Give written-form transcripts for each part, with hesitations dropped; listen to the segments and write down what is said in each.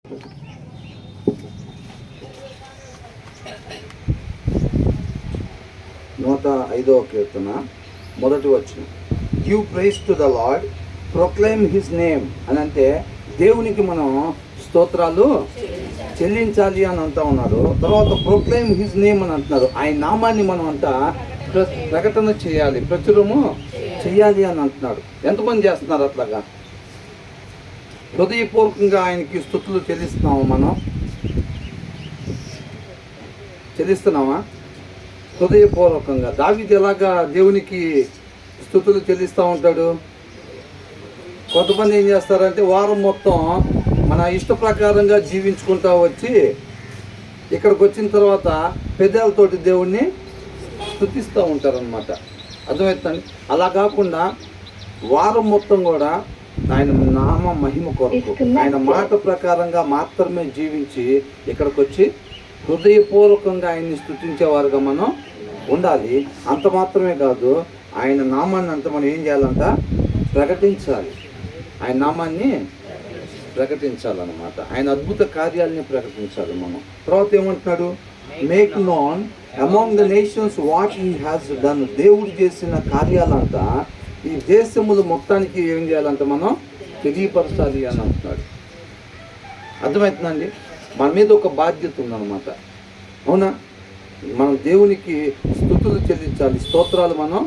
105వ కీర్తన మొదటి వచనం. Give praise to the lord, proclaim his name అని అంటే దేవునికి మనం స్తోత్రాలు చెల్లించాలి అని అంటా ఉన్నారు. తర్వాత ప్రొక్లైమ్ హిస్ నేమ్ అని అంటున్నారు. ఆయన నామాన్ని మనం అంతా ప్రకటన చేయాలి, ప్రచురము చేయాలి అని అంటున్నాడు. ఎంతమంది చేస్తున్నారు అట్లాగా? హృదయపూర్వకంగా ఆయనకి స్తుతులు చెల్లిస్తున్నామా? చెల్లిస్తున్నామా హృదయపూర్వకంగా? దావీదు ఎలాగా దేవునికి స్తుతులు చెల్లిస్తూ ఉంటాడు? కొంతమంది ఏం చేస్తారంటే వారం మొత్తం మన ఇష్ట ప్రకారంగా జీవించుకుంటా వచ్చి ఇక్కడికి వచ్చిన తర్వాత పెదాలతోటి దేవుణ్ణి స్తుతిస్తూ ఉంటారనమాట. అర్థమవుతుంది? అలా కాకుండా వారం మొత్తం కూడా ఆయన నామ మహిమ కొరకు ఆయన మాట ప్రకారంగా మాత్రమే జీవించి ఇక్కడికి వచ్చి హృదయపూర్వకంగా ఆయన్ని స్తుతించేవారుగా మనం ఉండాలి. అంత మాత్రమే కాదు, ఆయన నామాన్ని అంత మనం ఏం చేయాలంట? ప్రకటించాలి. ఆయన నామాన్ని ప్రకటించాలన్నమాట. ఆయన అద్భుత కార్యాలని ప్రకటించాలి మనం. తర్వాత ఏమంటున్నాడు? Make known among the nations what he has done. దేవుడు చేసిన కార్యాలంతా ఈ దేశములు మొత్తానికి ఏం చేయాలంట? మనం తెలియపరచాలి అని అంటున్నాడు. అర్థమవుతుందండి? మన మీద ఒక బాధ్యత ఉందన్నమాట. అవునా? మనం దేవునికి స్తుతులు చెల్లించాలి, స్తోత్రాలు మనం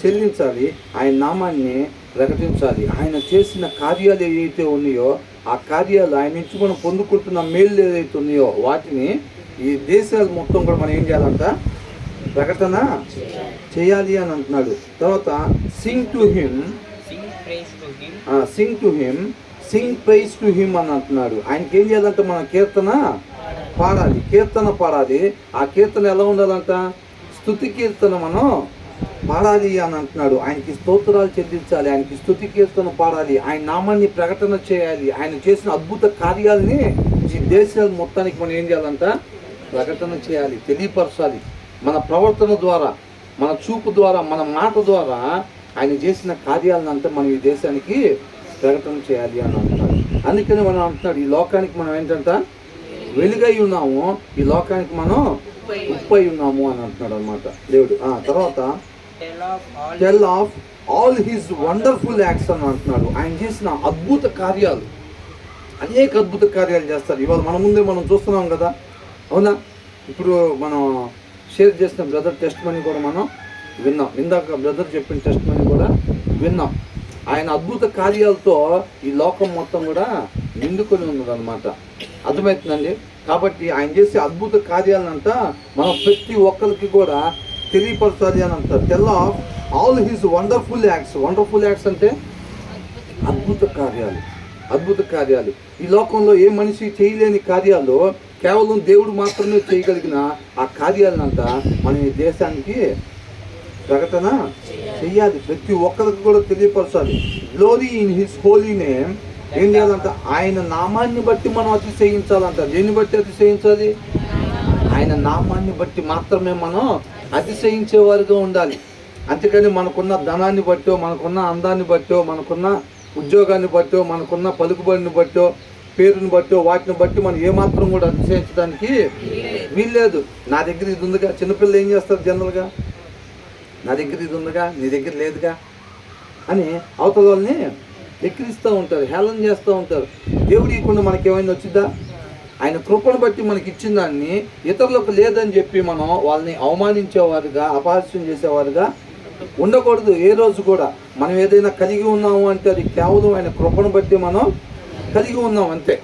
చెల్లించాలి, ఆయన నామాన్ని ప్రకటించాలి. ఆయన చేసిన కార్యాలు ఏవైతే ఉన్నాయో ఆ కార్యాలు ఆయన నుంచి మనం పొందుకుంటున్న మేలు ఏదైతే ఉన్నాయో వాటిని ఈ దేశాలు మొత్తం కూడా మనం ఏం చేయాలంట? ప్రకటన చేయాలి అని అంటున్నాడు. తర్వాత సింగ్ టు హిమ్ అని అంటున్నాడు. ఆయనకి ఏం చేయాలంటే మనం కీర్తన పాడాలి. ఆ కీర్తన ఎలా ఉండాలంట? స్తుతి కీర్తన మనం పాడాలి అని అంటున్నాడు. ఆయనకి స్తోత్రాలు చెల్లించాలి, ఆయనకి స్తుతి కీర్తన పాడాలి, ఆయన నామాన్ని ప్రకటన చేయాలి, ఆయన చేసిన అద్భుత కార్యాలని ఈ దేశాల మొత్తానికి మనం ఏం చేయాలంట? ప్రకటన చేయాలి, తెలియపరచాలి. మన ప్రవర్తన ద్వారా, మన చూపు ద్వారా, మన మాట ద్వారా ఆయన చేసిన కార్యాలనంతా మనం ఈ దేశానికి ప్రకటన చేయాలి అని అంటున్నాడు. అందుకని మనం అంటున్నాడు, ఈ లోకానికి మనం ఏంటంట? వెలుగై ఉన్నాము, ఈ లోకానికి మనం ఉప్పై ఉన్నాము అని అంటున్నాడు అనమాట దేవుడు. తర్వాత tell of all his wonderful acts అని అంటున్నాడు. ఆయన చేసిన అద్భుత కార్యాలు, అనేక అద్భుత కార్యాలు చేస్తారు. ఇవాళ మన ముందే మనం చూస్తున్నాం కదా. అవునా? ఇప్పుడు మనం షేర్ చేసిన బ్రదర్ టెస్ట్ మనీ కూడా మనం విన్నాం. ఇందాక బ్రదర్ చెప్పిన టెస్ట్ మనీ కూడా విన్నాం. ఆయన అద్భుత కార్యాలతో ఈ లోకం మొత్తం కూడా నిండుకొని ఉన్నదన్నమాట. అర్థమవుతుందండి? కాబట్టి ఆయన చేసే అద్భుత కార్యాలనంతా మనం ప్రతి ఒక్కరికి కూడా తెలియపరచాలి అని అంటారు. Tell of all his wonderful acts అంటే అద్భుత కార్యాలు. ఈ లోకంలో ఏ మనిషి చేయలేని కార్యాలు కేవలం దేవుడు మాత్రమే చేయగలిగిన ఆ కార్యాలనంతా మనం ఈ దేశానికి ప్రకటన చెయ్యాలి, ప్రతి ఒక్కరికి కూడా తెలియపరచాలి. Glory in his holy name. ఏం చేయాలంట? ఆయన నామాన్ని బట్టి మనం అతిశయించాలంట. దేన్ని బట్టి అతిశయించాలి? ఆయన నామాన్ని బట్టి మాత్రమే మనం అతిశయించేవారుగా ఉండాలి. అంతేకాని మనకున్న ధనాన్ని బట్టో, మనకున్న అందాన్ని బట్టో, మనకున్న ఉద్యోగాన్ని బట్టో, మనకున్న పలుకుబడిని బట్టో, పేరుని బట్టో, వాటిని బట్టి మనం ఏమాత్రం కూడా అతిశయించడానికి వీల్లేదు. నా దగ్గర ఇది ఉందిగా. చిన్నపిల్లలు ఏం చేస్తారు జనరల్గా? నా దగ్గర ఇది ఉందిగా, నీ దగ్గర లేదుగా అని అవతల వాళ్ళని ఎక్కిరిస్తూ ఉంటారు, హేళన చేస్తూ ఉంటారు. దేవుడు ఇవ్వకుండా మనకి ఏమైనా వచ్చిందా? ఆయన కృపను బట్టి మనకి ఇచ్చిన దాన్ని ఇతరులకు లేదని చెప్పి మనం వాళ్ళని అవమానించేవారుగా, అపహాస్యం చేసేవారుగా ఉండకూడదు. ఏ రోజు కూడా మనం ఏదైనా కలిగి ఉన్నాము అంటే అది కేవలం ఆయన కృపను బట్టి మనం కలిగి ఉన్నాం అంతే.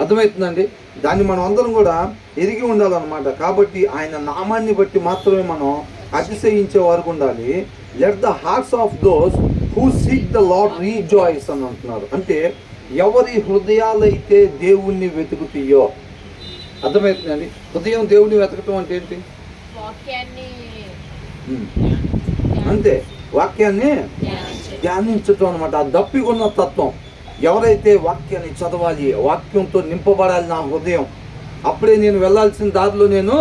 అర్థమవుతుందండి? దాన్ని మనం అందరం కూడా ఎరిగి ఉండాలన్నమాట. కాబట్టి ఆయన నామాన్ని బట్టి మాత్రమే మనం అతిశయించే వారికి ఉండాలి. Let the hearts of those who seek the Lord rejoice అని అంటున్నారు. అంటే ఎవరి హృదయాలైతే దేవుణ్ణి వెతుకుతాయో. అర్థమవుతుందండి? హృదయం దేవుణ్ణి వెతకటం అంటే ఏంటి? అంతే, వాక్యాన్ని ధ్యానించటం అనమాట. ఆ దప్పికున్న తత్వం. ఎవరైతే వాక్యాన్ని చదవాలి, వాక్యంతో నింపబడాలి నా హృదయం, అప్పుడే నేను వెళ్ళాల్సిన దారిలో నేను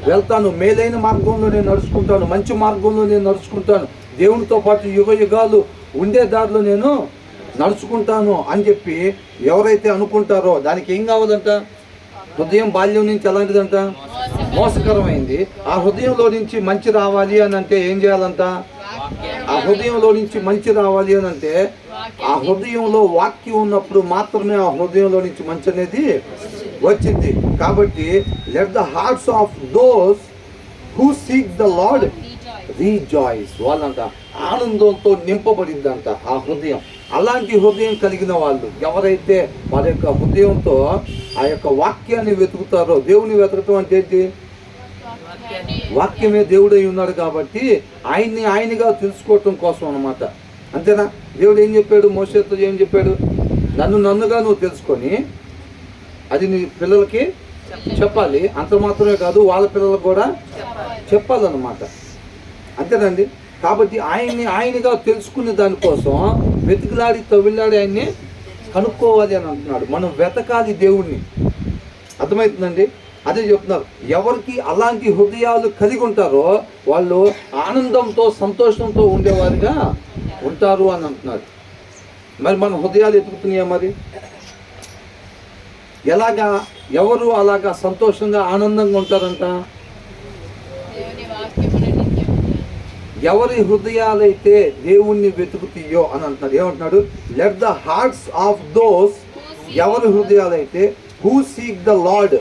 వెళ్తాను, మేలైన మార్గంలో నేను నడుచుకుంటాను, మంచి మార్గంలో నేను నడుచుకుంటాను, దేవునితో పాటు యుగ యుగాలు ఉండే దారిలో నేను నడుచుకుంటాను అని చెప్పి ఎవరైతే అనుకుంటారో దానికి ఏం కావాలంట? హృదయం బాల్యం నుంచి ఎలాంటిదంట? మోసకరమైంది. ఆ హృదయంలో నుంచి మంచి రావాలి అని అంటే ఏం చేయాలంట? ఆ హృదయంలో నుంచి మంచి రావాలి అని అంటే ఆ హృదయంలో వాక్యం ఉన్నప్పుడు మాత్రమే ఆ హృదయంలో నుంచి మంచి అనేది వచ్చింది. కాబట్టి let the hearts of those who seek the Lord rejoice. వాళ్ళంట ఆనందంతో నింపబడిందంట ఆ హృదయం. అలాంటి హృదయం కలిగిన వాళ్ళు ఎవరైతే వారి యొక్క హృదయంతో ఆ యొక్క వాక్యాన్ని వెతుకుతారో, దేవుని వెతకటం అంటే ఏంటి? వాక్యమే దేవుడై ఉన్నాడు కాబట్టి ఆయన్ని ఆయనగా తెలుసుకోవటం కోసం అన్నమాట. అంతేనా? దేవుడు ఏం చెప్పాడు? మోషేతో ఏం చెప్పాడు? నన్నుగా నువ్వు తెలుసుకొని అది నీ పిల్లలకి చెప్పాలి. అంత మాత్రమే కాదు, వాళ్ళ పిల్లలకు కూడా చెప్పాలన్నమాట. అంతేనండి. కాబట్టి ఆయనగా తెలుసుకునే దానికోసం వెతుకులాడి తవ్విలాడి ఆయన్ని కనుక్కోవాలి అని అంటున్నాడు. మనం వెతకాలి దేవుణ్ణి. అర్థమవుతుందండి? అదే చెప్తున్నారు. ఎవరికి అలాంటి హృదయాలు కలిగి ఉంటారో వాళ్ళు ఆనందంతో సంతోషంతో ఉండేవారుగా ఉంటారు అని అంటున్నాడు. మరి మన హృదయాలు ఎతుకుతున్నాయా? మరి ఎలాగా? ఎవరు అలాగా సంతోషంగా ఆనందంగా ఉంటారంట? ఎవరి హృదయాలైతే దేవుణ్ణి వెతుకుతాయో అని అంటున్నాడు. ఏమంటున్నాడు? Let the hearts of those, ఎవరి హృదయాలైతే హూ సీక్ ద లార్డ్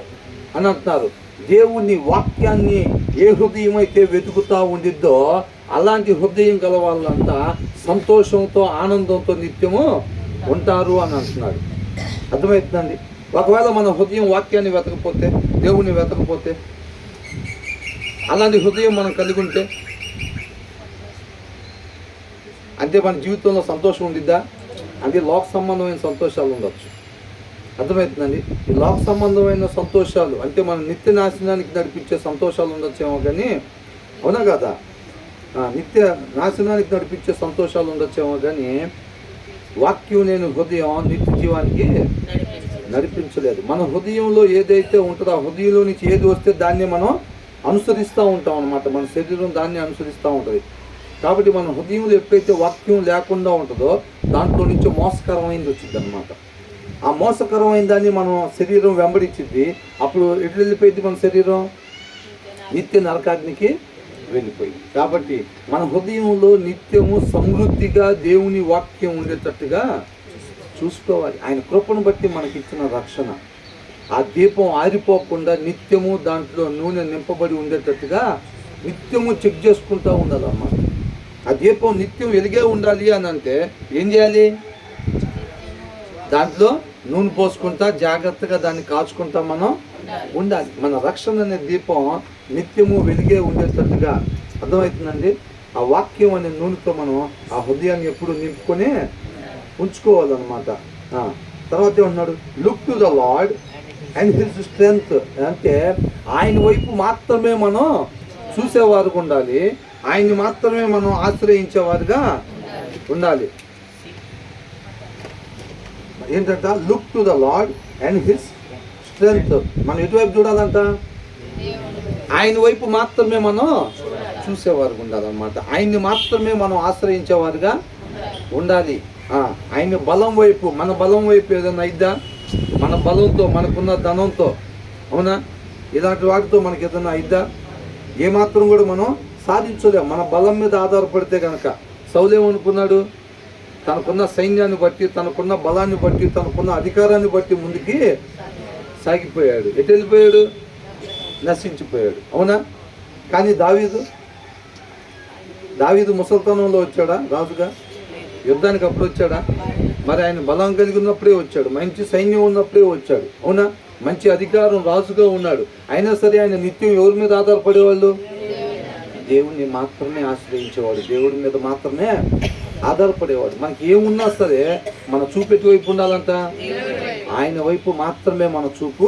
అని అంటున్నారు. దేవుని వాక్యాన్ని ఏ హృదయం అయితే వెతుకుతా ఉండిద్దో అలాంటి హృదయం గల వాళ్ళంతా సంతోషంతో ఆనందంతో నిత్యము ఉంటారు అని అంటున్నాడు. అర్థమవుతుందండి? ఒకవేళ మన హృదయం వాక్యాన్ని వెతకపోతే, దేవుణ్ణి వెతకపోతే, అలాంటి హృదయం మనం కలిగి ఉంటే అంటే మన జీవితంలో సంతోషం ఉండిద్దా? అంటే లోక సంబంధమైన సంతోషాలు ఉండొచ్చు. అర్థమవుతుందండి? ఈ లోక సంబంధమైన సంతోషాలు అంటే మన నిత్య నాశనానికి నడిపించే సంతోషాలు ఉండొచ్చేమో కానీ, అవునా కదా? నిత్య నాశనానికి నడిపించే సంతోషాలు ఉండొచ్చేమో కానీ వాక్యం నేను హృదయం నిత్య జీవానికి నడిపించలేదు. మన హృదయంలో ఏదైతే ఉంటుందో ఆ హృదయంలో నుంచి ఏది వస్తే దాన్ని మనం అనుసరిస్తూ ఉంటాం అన్నమాట. మన శరీరం దాన్ని అనుసరిస్తూ ఉంటుంది. కాబట్టి మన హృదయంలో ఎప్పుడైతే వాక్యం లేకుండా ఉంటుందో దాంట్లో నుంచి మోసకరమైనది వచ్చింది అనమాట. ఆ మోసకరమైన దాన్ని మనం శరీరం వెంబడించింది. అప్పుడు ఎటు వెళ్ళిపోయింది? మన శరీరం నిత్య నరకాగ్నికి వెళ్ళిపోయింది. కాబట్టి మన హృదయంలో నిత్యము సమృద్ధిగా దేవుని వాక్యం ఉండేటట్టుగా చూసుకోవాలి. ఆయన కృపను బట్టి మనకి ఇచ్చిన రక్షణ. ఆ దీపం ఆరిపోకుండా నిత్యము దాంట్లో నూనె నింపబడి ఉండేటట్టుగా నిత్యము చెక్ చేసుకుంటూ ఉండాలన్నమాట. ఆ దీపం నిత్యం వెలిగే ఉండాలి అని అంటే ఏం చేయాలి? దాంట్లో నూనె పోసుకుంటా జాగ్రత్తగా దాన్ని కాచుకుంటా మనం ఉండాలి. మన రక్షణ అనే దీపం నిత్యము వెలిగే ఉండేటట్టుగా. అర్థమవుతుందండి? ఆ వాక్యం అనే నూనెతో మనం ఆ హృదయాన్ని ఎప్పుడు నింపుకొని ఉంచుకోవాలన్నమాట. తర్వాత ఏమన్నాడు? Look to the lord and his strength. అంటే ఆయన వైపు మాత్రమే మనం చూసేవారుగా ఉండాలి. ఆయన్ని మాత్రమే మనం ఆశ్రయించేవారుగా ఉండాలి. ఏంటంట? Look to the lord and his strength. మనం ఎటువైపు చూడాలంట? ఆయన వైపు మాత్రమే మనం చూసేవారుగా ఉండాలన్నమాట. ఆయన్ని మాత్రమే మనం ఆశ్రయించేవారుగా ఉండాలి. ఆయన బలం వైపు, మన బలం వైపు ఏదైనా అయిద్దా? మన బలంతో, మనకున్న ధనంతో, అవునా, ఇలాంటి వాటితో మనకి ఏదైనా అయిద్దా? ఏమాత్రం కూడా మనం సాధించలేము మన బలం మీద ఆధారపడితే కనుక. సౌలు ఏమనుకున్నాడు? తనకున్న సైన్యాన్ని బట్టి, తనకున్న బలాన్ని బట్టి, తనకున్న అధికారాన్ని బట్టి ముందుకి సాగిపోయాడు. ఎటు వెళ్ళిపోయాడు? నశించిపోయాడు. అవునా? కానీ దావీదు ముసల్తనంలో వచ్చాడా రాజుగా? యుద్ధానికి అప్పుడు వచ్చాడా? మరి ఆయన బలం కలిగి ఉన్నప్పుడే వచ్చాడు, మంచి సైన్యం ఉన్నప్పుడే వచ్చాడు. అవునా? మంచి అధికారం, రాజుగా ఉన్నాడు. అయినా సరే ఆయన నిత్యం ఎవరి మీద ఆధారపడేవాళ్ళు? దేవుణ్ణి మాత్రమే ఆశ్రయించేవాడు, దేవుడి మీద మాత్రమే ఆధారపడేవాడు. మనకి ఏమున్నా సరే మన చూపు ఎటువైపు ఉండాలంట? ఆయన వైపు మాత్రమే మన చూపు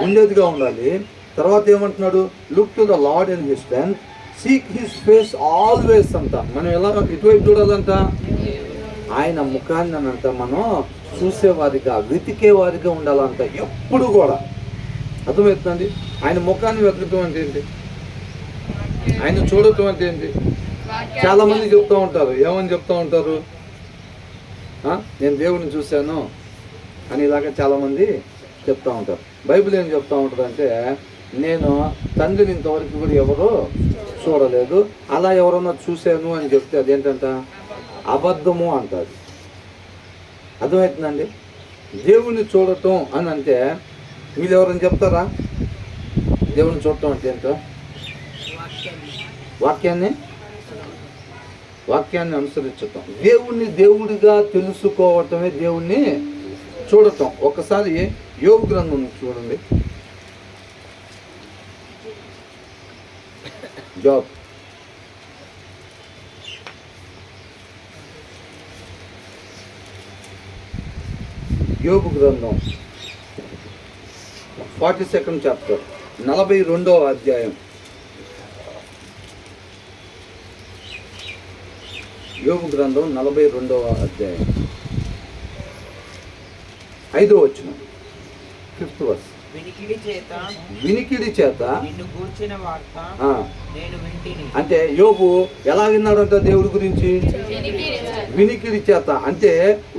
ఉండేదిగా ఉండాలి. తర్వాత ఏమంటున్నాడు? Look to the lord and his strength, seek his face always అంట. మనం ఎలా ఎటువైపు చూడాలంట? ఆయన ముఖాన్ని అనంట మనం చూసేవారిగా, వెతికేవారిగా ఉండాలంట ఎప్పుడు కూడా. అర్థమవుతుందండి? ఆయన ముఖాన్ని వెతకటం అంటే ఏంటి? ఆయన చూడటం అంటే ఏంటి? చాలా మంది చెప్తూ ఉంటారు. ఏమని చెప్తూ ఉంటారు? నేను దేవుడిని చూశాను అని ఇలాగ చాలామంది చెప్తూ ఉంటారు. బైబిల్ ఏం చెప్తూ ఉంటుందంటే, నేను తండ్రిని ఇంతవరకు కూడా ఎవరు చూడలేదు, అలా ఎవరన్నా చూశాను అని చెప్తే అదేంటంట అబద్ధము అంటారు. అర్థమవుతుందండి? దేవుణ్ణి చూడటం అని అంటే మీరు ఎవరైనా చెప్తారా? దేవుణ్ణి చూడటం అంటే ఏంటో? వాక్యాన్ని అనుసరించటం. దేవుణ్ణి దేవుడిగా తెలుసుకోవటమే దేవుణ్ణి చూడటం. ఒకసారి యోబు గ్రంథం చూడండి. జాబ్ యోబు గ్రంథం 42వ చాప్టర్ 42వ అధ్యాయం. యోబు గ్రంథం 42వ అధ్యాయం 5వ వచనం, 5th verse. వినికిడి చేత అంటే యోబు ఎలా విన్నాడంట దేవుడి గురించి? వినికిడి చేత. అంటే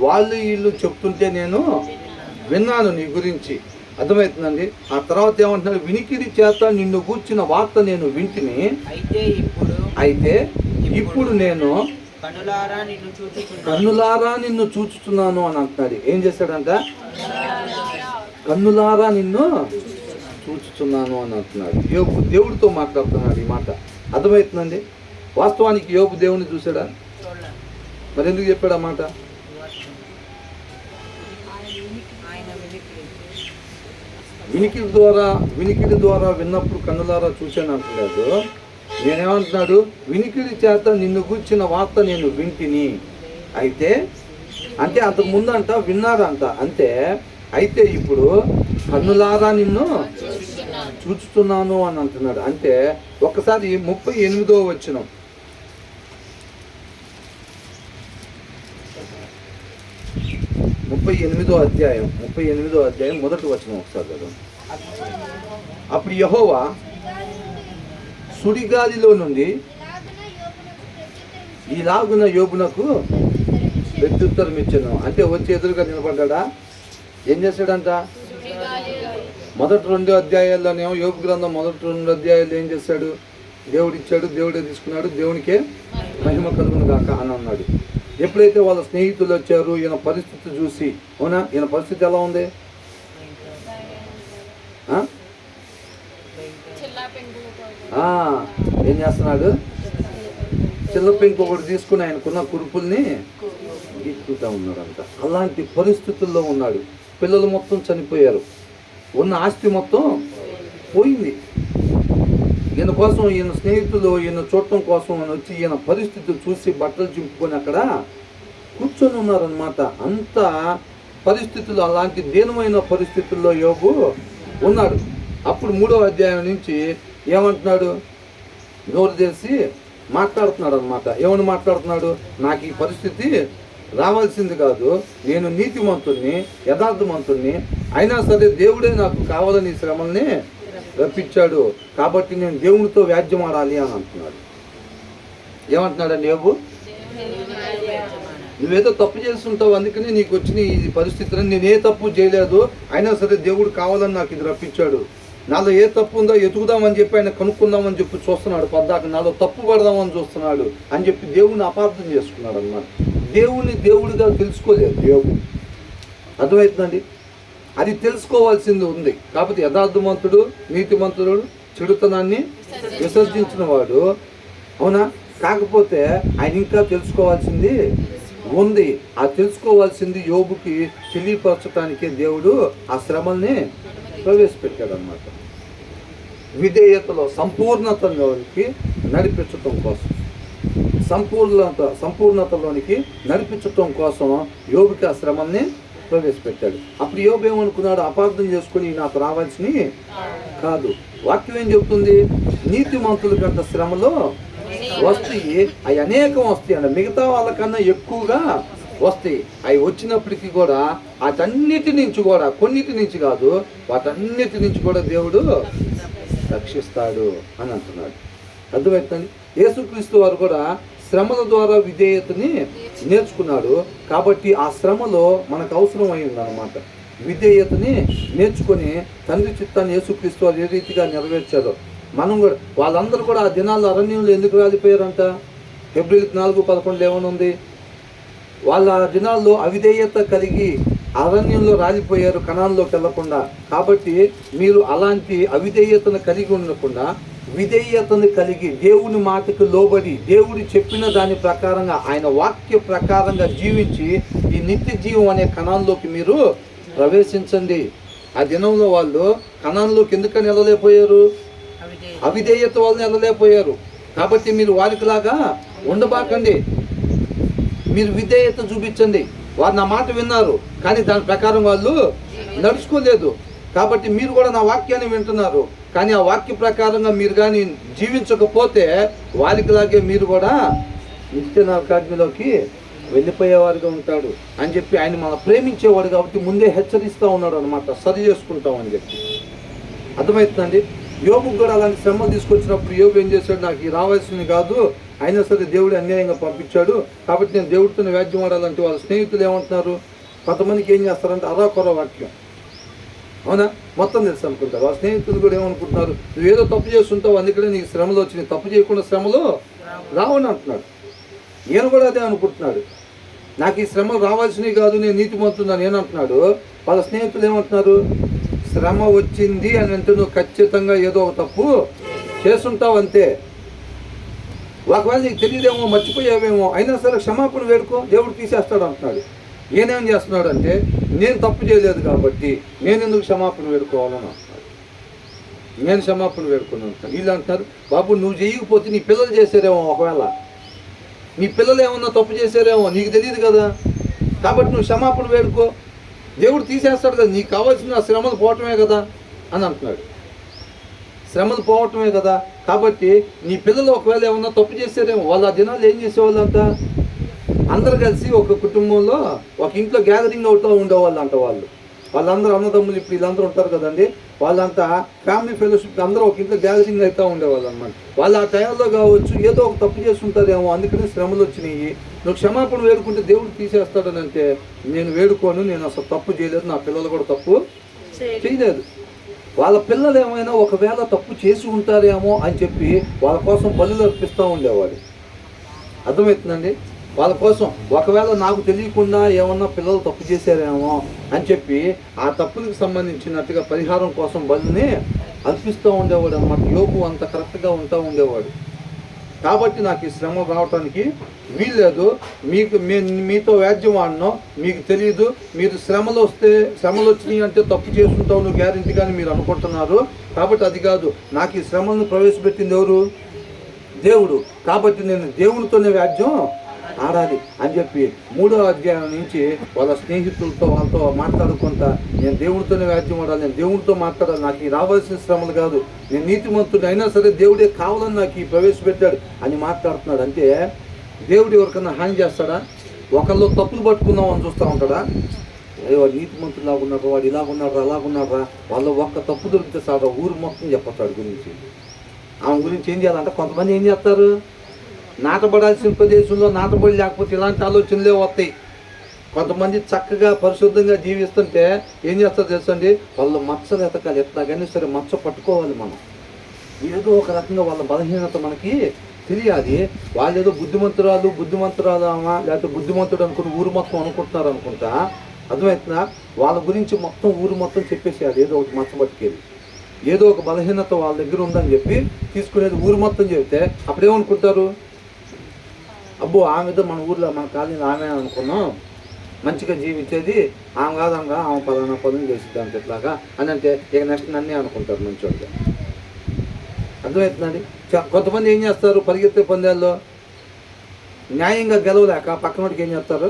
వాళ్ళు వీళ్ళు చెప్తుంటే నేను విన్నాను నీ గురించి. అర్థమవుతుందండి? ఆ తర్వాత ఏమంటున్నాడు? వినికిడి చేత నిన్ను గూర్చిన వార్త నేను వింటిని, అయితే ఇప్పుడు నేను కన్నులారా నిన్ను చూచుతున్నాను అని అంటున్నాడు. ఏం చేశాడంట? కన్నులారా నిన్ను చూచుతున్నాను అని అంటున్నాడు. యోబు దేవుడితో మాట్లాడుతున్నాడు ఈ మాట. అర్థమవుతుందండి? వాస్తవానికి యోబు దేవుని చూసాడా? మరి ఎందుకు చెప్పాడు ఆ మాట? వినికిడి ద్వారా విన్నప్పుడు కన్నులారా చూశాను అంటున్నాడు. నేనేమంటున్నాడు? వినికిడి చేత నిన్ను గూర్చిన వార్త నేను వింటిని, అయితే అంటే అంతకు ముందు అంట విన్నారంట. అంతే, అయితే ఇప్పుడు కన్నులారా నిన్ను చూచుతున్నాను అని అంటున్నాడు. అంటే ఒక్కసారి 38వ వచనం, 38వ అధ్యాయం మొదటి వచనం ఒకసారి కదా. అప్పుడు యెహోవా సుడిగాలిలో నుండి ఈలాగున యోబునకు ప్రత్యుత్తరం ఇచ్చాను. అంటే వచ్చి ఎదురుగా నిలబడ్డా. ఏం చేశాడంట? మొదటి 2 అధ్యాయాల్లోనేమో యోబు గ్రంథం మొదటి 2 అధ్యాయాలు ఏం చేశాడు? దేవుడు ఇచ్చాడు, దేవుడే తీసుకున్నాడు, దేవునికే మహిమ కలుగును గాక అని అన్నాడు. ఎప్పుడైతే వాళ్ళ స్నేహితులు వచ్చారు, ఈయన పరిస్థితి చూసి, అవునా ఈయన పరిస్థితి ఎలా ఉంది? ఏం చేస్తున్నాడు? చిల్ల పెంకు ఒకటి తీసుకుని ఆయనకున్న కురుపుల్ని గీక్కుతూ ఉన్నాడంట. అలాంటి పరిస్థితుల్లో ఉన్నాడు. పిల్లలు మొత్తం చనిపోయారు, ఉన్న ఆస్తి మొత్తం పోయింది. ఈయన కోసం, ఈయన స్నేహితులు ఈయన చూడటం కోసం అని వచ్చి ఈయన పరిస్థితులు చూసి బట్టలు చింపుకొని అక్కడ కూర్చొని ఉన్నారనమాట. అంత పరిస్థితులు, అలాంటి దీనమైన పరిస్థితుల్లో యోబు ఉన్నాడు. అప్పుడు 3వ అధ్యాయం నుంచి ఏమంటున్నాడు? నోరు తెరిచి మాట్లాడుతున్నాడు అనమాట. ఏమని మాట్లాడుతున్నాడు? నాకు ఈ పరిస్థితి రావాల్సింది కాదు, నేను నీతిమంతుణ్ణి, యథార్థమంతుణ్ణి, అయినా సరే దేవుడే నాకు కావాలని ఈ శ్రమల్ని రప్పించాడు, కాబట్టి నేను దేవునితో వ్యాజ్యం ఆడాలి అని అంటున్నాడు. ఏమంటున్నాడండి యోబు? నువ్వేదో తప్పు చేస్తుంటావు, అందుకని నీకు వచ్చిన ఈ పరిస్థితులను, నేను ఏ తప్పు చేయలేదు, అయినా సరే దేవుడు కావాలని నాకు ఇది రప్పించాడు, నాలో ఏ తప్పు ఉందో ఎతుకుదామని చెప్పి ఆయన కనుక్కుందామని చెప్పి చూస్తున్నాడు, పద్దాక నాలో తప్పు పడదామని చూస్తున్నాడు అని చెప్పి దేవుడిని అపార్థం చేసుకున్నాడు అన్నమాట. దేవుని దేవుడిగా తెలుసుకోలేదు యోబు. అర్థమవుతుందండి? అది తెలుసుకోవాల్సింది ఉంది. కాబట్టి యథార్థమంతుడు, నీతిమంతుడు, చెడుతనాన్ని విసర్జించిన వాడు, అవునా? కాకపోతే ఆయన ఇంకా తెలుసుకోవాల్సింది ఉంది. ఆ తెలుసుకోవాల్సింది యోబుకి తెలియపరచటానికి దేవుడు ఆ శ్రమల్ని ప్రవేశపెట్టాడు అన్నమాట. విధేయతలో సంపూర్ణతలోనికి నడిపించటం కోసం, సంపూర్ణతలోనికి నడిపించటం కోసం యోబుకి ఆ శ్రమల్ని ప్రవేశపెట్టాడు. అప్పుడు యోబు ఏమనుకున్నాడు? అపార్థం చేసుకుని నాకు రావాల్సినవి కాదు. వాక్యం ఏం చెప్తుంది? నీతిమంతుల కంటే శ్రమలో వస్తాయి, అవి అనేకం వస్తాయి అన్న, మిగతా వాళ్ళకన్నా ఎక్కువగా వస్తాయి. అవి వచ్చినప్పటికీ కూడా వాటన్నిటి నుంచి కూడా, కొన్నిటి నుంచి కాదు, వాటన్నిటి నుంచి కూడా దేవుడు రక్షిస్తాడు అని అంటున్నాడు. అర్థమవుతుంది? యేసుక్రీస్తు వారు కూడా శ్రమల ద్వారా విధేయతని నేర్చుకున్నాడు. కాబట్టి ఆ శ్రమలో మనకు అవసరం అయింది అన్నమాట. విధేయతని నేర్చుకొని తండ్రి చిత్తాన్ని యేసుక్రీస్తు వారు ఏ రీతిగా నెరవేర్చారో మనం కూడా, వాళ్ళందరూ కూడా ఆ దినాల్లో అరణ్యంలో ఎందుకు రాలిపోయారంట? హెబ్రీయులకు 4:11 ఏమనుంది? వాళ్ళ దినాల్లో అవిధేయత కలిగి అరణ్యంలో రాలిపోయారు, కనాన్లోకి వెళ్లకుండా. కాబట్టి మీరు అలాంటి అవిధేయతను కలిగి ఉండకుండా విధేయతను కలిగి దేవుని మాటకు లోబడి దేవుడు చెప్పిన దాని ప్రకారంగా ఆయన వాక్య ప్రకారంగా జీవించి ఈ నిత్య జీవం అనే కణాల్లోకి మీరు ప్రవేశించండి. ఆ దినంలో వాళ్ళు కణాల్లోకి ఎందుకని వెళ్ళలేకపోయారు? అవిధేయత వాళ్ళని వెళ్ళలేకపోయారు. కాబట్టి మీరు వారికిలాగా ఉండబాకండి, మీరు విధేయత చూపించండి. వారు నా మాట విన్నారు కానీ దాని ప్రకారం వాళ్ళు నడుచుకోలేదు. కాబట్టి మీరు కూడా నా వాక్యాన్ని వింటున్నారు కానీ ఆ వాక్య ప్రకారంగా మీరు కానీ జీవించకపోతే వారికిలాగే మీరు కూడా నిత్య నరకాగ్నిలోకి వెళ్ళిపోయేవారుగా ఉంటాడు అని చెప్పి ఆయన మనం ప్రేమించేవాడు కాబట్టి ముందే హెచ్చరిస్తూ ఉన్నాడు అనమాట, సరి చేసుకుంటామని చెప్పి. అర్థమవుతుందండి? యోబుకు కూడా అలాంటి శ్రమ తీసుకొచ్చినప్పుడు యోబు ఏం చేశాడు? నాకు ఈ రావాల్సింది కాదు, అయినా సరే దేవుడు అన్యాయంగా పంపించాడు కాబట్టి నేను దేవుడితో వ్యాజ్యం ఆడాలంటే వాళ్ళ స్నేహితులు ఏమంటున్నారు? కొంతమందికి ఏం చేస్తారంటే అరాకొర వాక్యం, అవునా, మొత్తం తెలుసు అనుకుంటారు. వాళ్ళ స్నేహితులు కూడా ఏమనుకుంటున్నారు? నువ్వేదో తప్పు చేస్తుంటావు అందుకనే నీకు శ్రమలు వచ్చినాయి, తప్పు చేయకుండా శ్రమలు రావని అంటున్నాడు. ఈయన కూడా అదే అనుకుంటున్నాడు, నాకు ఈ శ్రమలు రావాల్సినవి కాదు, నేను నీతిమంతున్నాను నేను అంటున్నాడు. వాళ్ళ స్నేహితులు ఏమంటున్నారు? శ్రమ వచ్చింది అని అంటే నువ్వు ఖచ్చితంగా ఏదో ఒక తప్పు చేస్తుంటావు అంతే, ఒకవేళ నీకు తెలియదేమో, మర్చిపోయావేమో, అయినా సరే క్షమాపణ వేడుకో, దేవుడు తీసేస్తాడు అంటున్నాడు. ఈయనేం చేస్తున్నాడు అంటే నేను తప్పు చేయలేదు కాబట్టి నేను ఎందుకు క్షమాపణ వేడుకోవాలని అంటున్నాడు. నేను క్షమాపణ వేడుకున్నాను అంటాడు. వీళ్ళు అంటున్నారు, బాబు నువ్వు చేయకపోతే నీ పిల్లలు చేశారేమో, ఒకవేళ నీ పిల్లలు ఏమన్నా తప్పు చేశారేమో నీకు తెలియదు కదా, కాబట్టి నువ్వు క్షమాపణ వేడుకో, దేవుడు తీసేస్తాడు కదా, నీకు కావాల్సిన శ్రమలు పోవటమే కదా అని అంటున్నాడు. శ్రమలు పోవటమే కదా, కాబట్టి నీ పిల్లలు ఒకవేళ ఏమన్నా తప్పు చేశారేమో. వాళ్ళు ఆ దినాలు ఏం చేసేవాళ్ళంట? అందరు కలిసి ఒక కుటుంబంలో ఒక ఇంట్లో గ్యాదరింగ్ అవుతూ ఉండేవాళ్ళు అంట. వాళ్ళందరూ అన్నదమ్ములు ఇప్పుడు వీళ్ళందరూ ఉంటారు కదండి, వాళ్ళంతా ఫ్యామిలీ ఫెలోషిప్ అందరూ ఒక ఇంట్లో గ్యాదరింగ్ అవుతూ ఉండేవాళ్ళు అనమాట. వాళ్ళు ఆ టైంలో కావచ్చు ఏదో ఒక తప్పు చేస్తుంటారేమో, అందుకని శ్రమలు వచ్చినాయి, నువ్వు క్షమాపణ వేడుకుంటే దేవుడు తీసేస్తాడని అంటే నేను వేడుకోను, నేను అసలు తప్పు చేయలేదు, నా పిల్లలు కూడా తప్పు చేయలేదు. వాళ్ళ పిల్లలు ఏమైనా ఒకవేళ తప్పు చేసి ఉంటారేమో అని చెప్పి వాళ్ళ కోసం బలులు అర్పిస్తూ ఉండేవాడు. అర్థమవుతుందండి? వాళ్ళ కోసం ఒకవేళ నాకు తెలియకుండా ఏమన్నా పిల్లలు తప్పు చేశారేమో అని చెప్పి ఆ తప్పులకు సంబంధించినట్టుగా పరిహారం కోసం బలుని అర్పిస్తూ ఉండేవాడు అన్నమాట. యోబు అంత కరెక్ట్గా ఉంటూ ఉండేవాడు. కాబట్టి నాకు ఈ శ్రమ రావటానికి వీల్లేదు, మీకు మీతో వ్యాజ్యం ఆడను, మీకు తెలియదు, మీరు శ్రమలు వచ్చినాయి అంటే తప్పు చేసుకుంటావు నువ్వు గ్యారెంటీగాని మీరు అనుకుంటున్నారు. కాబట్టి అది కాదు, నాకు ఈ శ్రమలను ప్రవేశపెట్టింది ఎవరు? దేవుడు. కాబట్టి నేను దేవునితోనే వ్యాజ్యం ఆడాలి అని చెప్పి 3వ అధ్యాయం నుంచి వాళ్ళ స్నేహితులతో వాళ్ళతో మాట్లాడుకుంటా నేను దేవుడితోనే వ్యాజ్యం ఆడాలి, నేను దేవుడితో మాట్లాడాలి, నాకు ఈ రావాల్సిన శ్రమలు కాదు, నేను నీతిమంతుడు అయినా సరే దేవుడే కావాలని నాకు ఈ ప్రవేశపెట్టాడు అని మాట్లాడుతున్నాడు. అంటే దేవుడు ఎవరికన్నా హాని చేస్తాడా? ఒకళ్ళు తప్పులు పట్టుకుందాం అని చూస్తూ ఉంటాడా? వాడు నీతిమంతుడు లాగున్నాడు, వాడు ఇలాగున్నాడు అలాగున్నాడు, వాళ్ళ ఒక్క తప్పు దొరికితే సార్ ఊరు మొత్తం చెప్పతాడు గురించి. ఆమె గురించి ఏం చేయాలంటే కొంతమంది ఏం చేస్తారు, నాటబడాల్సిన ప్రదేశంలో నాటబడి లేకపోతే ఇలాంటి ఆలోచనలే వస్తాయి. కొంతమంది చక్కగా పరిశుద్ధంగా జీవిస్తుంటే ఏం చేస్తారు తెలుసండి, వాళ్ళు మచ్చలు ఎతకాలి, ఎట్లాగైనా సరే మచ్చ పట్టుకోవాలి. మనం ఏదో ఒక రకంగా వాళ్ళ బలహీనత మనకి తెలియాలి. వాళ్ళు ఏదో బుద్ధిమంతురాలమా లేకపోతే బుద్ధిమంతుడు అనుకుని ఊరు మొత్తం అనుకుంటున్నారు అనుకుంటా. అర్థమవుతుందా? వాళ్ళ గురించి మొత్తం ఊరు మొత్తం చెప్పేసేయాలి, ఏదో ఒకటి మచ్చ పట్టుకెళ్ళి ఏదో ఒక బలహీనత వాళ్ళ దగ్గర ఉందని చెప్పి తీసుకునేది ఊరు మొత్తం చెబితే అప్పుడేమనుకుంటారు, అబ్బో ఆమెతో మన ఊర్లో మన కాలనీ ఆమె అనుకున్నాం, మంచిగా జీవించేది ఆమె కాదంగా, ఆమె పలానా పనులు చేసిద్ది అంటే ఎట్లాగా అని అంటే ఇక నెక్స్ట్ నన్నే అనుకుంటారు మంచివాళ్ళు. అర్థమవుతుందండి? కొంతమంది ఏం చేస్తారు, పరిగెత్తే పందాల్లో న్యాయంగా గెలవలేక పక్కనోడికి ఏం చేస్తారు,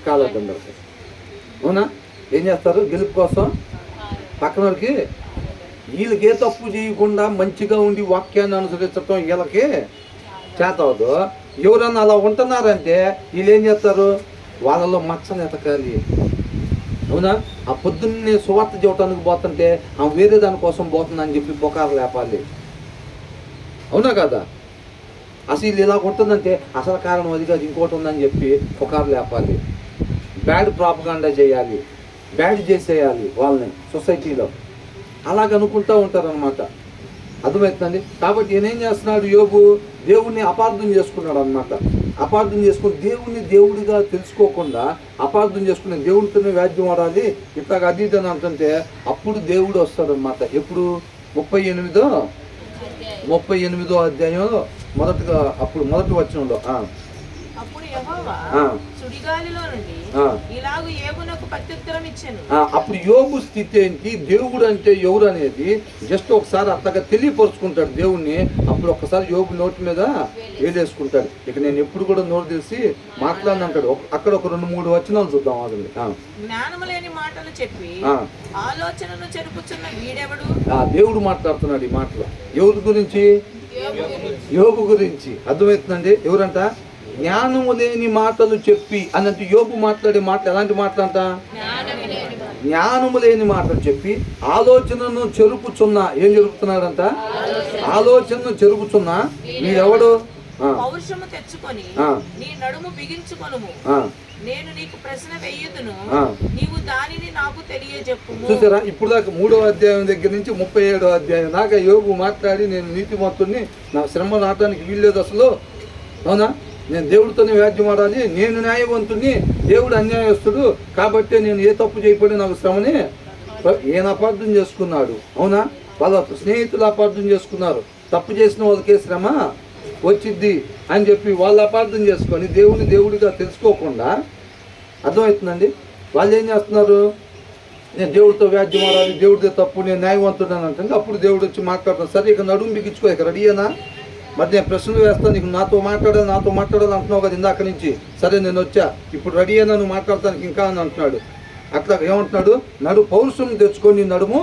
కాలొద్దని పెడతారు. అవునా? ఏం చేస్తారు, గెలుపు కోసం పక్కనోడికి, వీళ్ళకి ఏ తప్పు చేయకుండా మంచిగా ఉండి వాక్యాన్ని అనుసరించడం వీళ్ళకి చేత అవదు. ఎవరన్నా అలా ఉంటున్నారంటే వీళ్ళు ఏం చేస్తారు, వాళ్ళలో మచ్చలు ఎతకాలి. అవునా? ఆ పొద్దున్నే సువార్త చెప్పడానికి పోతుంటే ఆమె వేరే దానికోసం పోతుందని చెప్పి బొకారు లేపాలి. అవునా కదా? అసలు ఇది ఇలా ఉంటుందంటే అసలు కారణం అది కాదు, ఇంకోటి ఉందని చెప్పి పుకారు లేపాలి, బ్యాడ్ ప్రాపగాండా చేయాలి, బ్యాడ్ చేసేయాలి వాళ్ళని సొసైటీలో. అలాగనుకుంటూ ఉంటారనమాట. అర్థమవుతుందండి. కాబట్టి ఈయనేం చేస్తున్నాడు, యోబు దేవుణ్ణి అపార్థం చేసుకున్నాడు అనమాట. అపార్థం చేసుకుని దేవుణ్ణి దేవుడిగా తెలుసుకోకుండా అపార్థం చేసుకుని దేవుడితోనే వ్యాజ్యం ఆడాలి ఇట్లాగ అది ఇది అని అంటుంటే అప్పుడు దేవుడు వస్తాడనమాట. ఎప్పుడు 38వ అధ్యాయం మొదటిగా అప్పుడు మొదటి వచనంలో అప్పుడు యెహోవా సుడిగాలిలో నుండి ఇలాగు యోబునకు ప్రత్యుత్తరం ఇచ్చెను. అప్పుడు యోబు స్థితి ఏంటి, దేవుడు అంటే ఎవరు అనేది జస్ట్ ఒకసారి అట్లాగా తెలియపరుచుకుంటాడు దేవుణ్ణి. అప్పుడు ఒక్కసారి యోబు నోటి మీద వేలేసుకుంటాడు. ఇక నేను ఎప్పుడు కూడా నోరు తెలిసి మాట్లాడినంటాడు. అక్కడ ఒక 2-3 వచనాలు చూద్దాం. ఆగండి. జ్ఞానము లేని మాటలు చెప్పి ఆలోచనను చెరుపుచున్న వీడెవడు? దేవుడు మాట్లాడుతున్నాడు ఈ మాటలు. ఎవరి గురించి? యోబు గురించి. అర్థమవుతుందండి. ఎవరంట? జ్ఞానము లేని మాటలు చెప్పి అన్నట్టు యోబు మాట్లాడే మాటలు ఎలాంటి మాటలంట? జ్ఞానము లేని మాటలు చెప్పి ఆలోచనను చెరుపుచున్నా. ఏం జరుపుతున్నాడంట? ఆలోచనను చెరుపుచున్నా వీడెవడు? పౌరుషము తెచ్చుకొని నీ నడుము బిగించుకొనుము, నేను నీకు ప్రశ్న వేయుదును, నీవు దానిని నాకు తెలియజెప్పుము. చూసారా, ఇప్పుడు దాకా 3వ అధ్యాయం దగ్గర నుంచి 37వ అధ్యాయం దాకా యోబు మాట్లాడి నేను నీతిమంతుడిని, నా శ్రమ రావడానికి వీల్లేదు అసలు, అవునా, నేను దేవుడితోనే వ్యాజ్యం ఆడాలి, నేను న్యాయవంతుడిని, దేవుడు అన్యాయస్తుడు, కాబట్టి నేను ఏ తప్పు చేయబడి నాకు శ్రమని ఈయన అపార్థం చేసుకున్నాడు. అవునా, వాళ్ళ స్నేహితులు అపార్థం చేసుకున్నారు. తప్పు చేసిన వాళ్ళకే శ్రమ వచ్చిద్ది అని చెప్పి వాళ్ళు అపార్థం చేసుకొని దేవుడిని దేవుడిగా తెలుసుకోకుండా, అర్థమవుతుందండి, వాళ్ళు ఏం చేస్తున్నారు, నేను దేవుడితో వ్యాజ్యం ఆడాలి, దేవుడితో తప్పు, నేను న్యాయవంతుడు అని అంటే అప్పుడు దేవుడు వచ్చి మాట్లాడుతున్నాడు. సరే ఇక నడుము బిగించుకో, ఇక రెడీయేనా, మరి నేను ప్రశ్నలు వేస్తాను, నీకు నాతో మాట్లాడాలి అంటున్నావు కదా ఇందాక నుంచి, సరే నేను వచ్చా, ఇప్పుడు రెడీ అయినా నువ్వు మాట్లాడతానికి ఇంకా అని అంటున్నాడు. అట్లా ఏమంటున్నాడు, పౌరుషం తెచ్చుకొని నడుము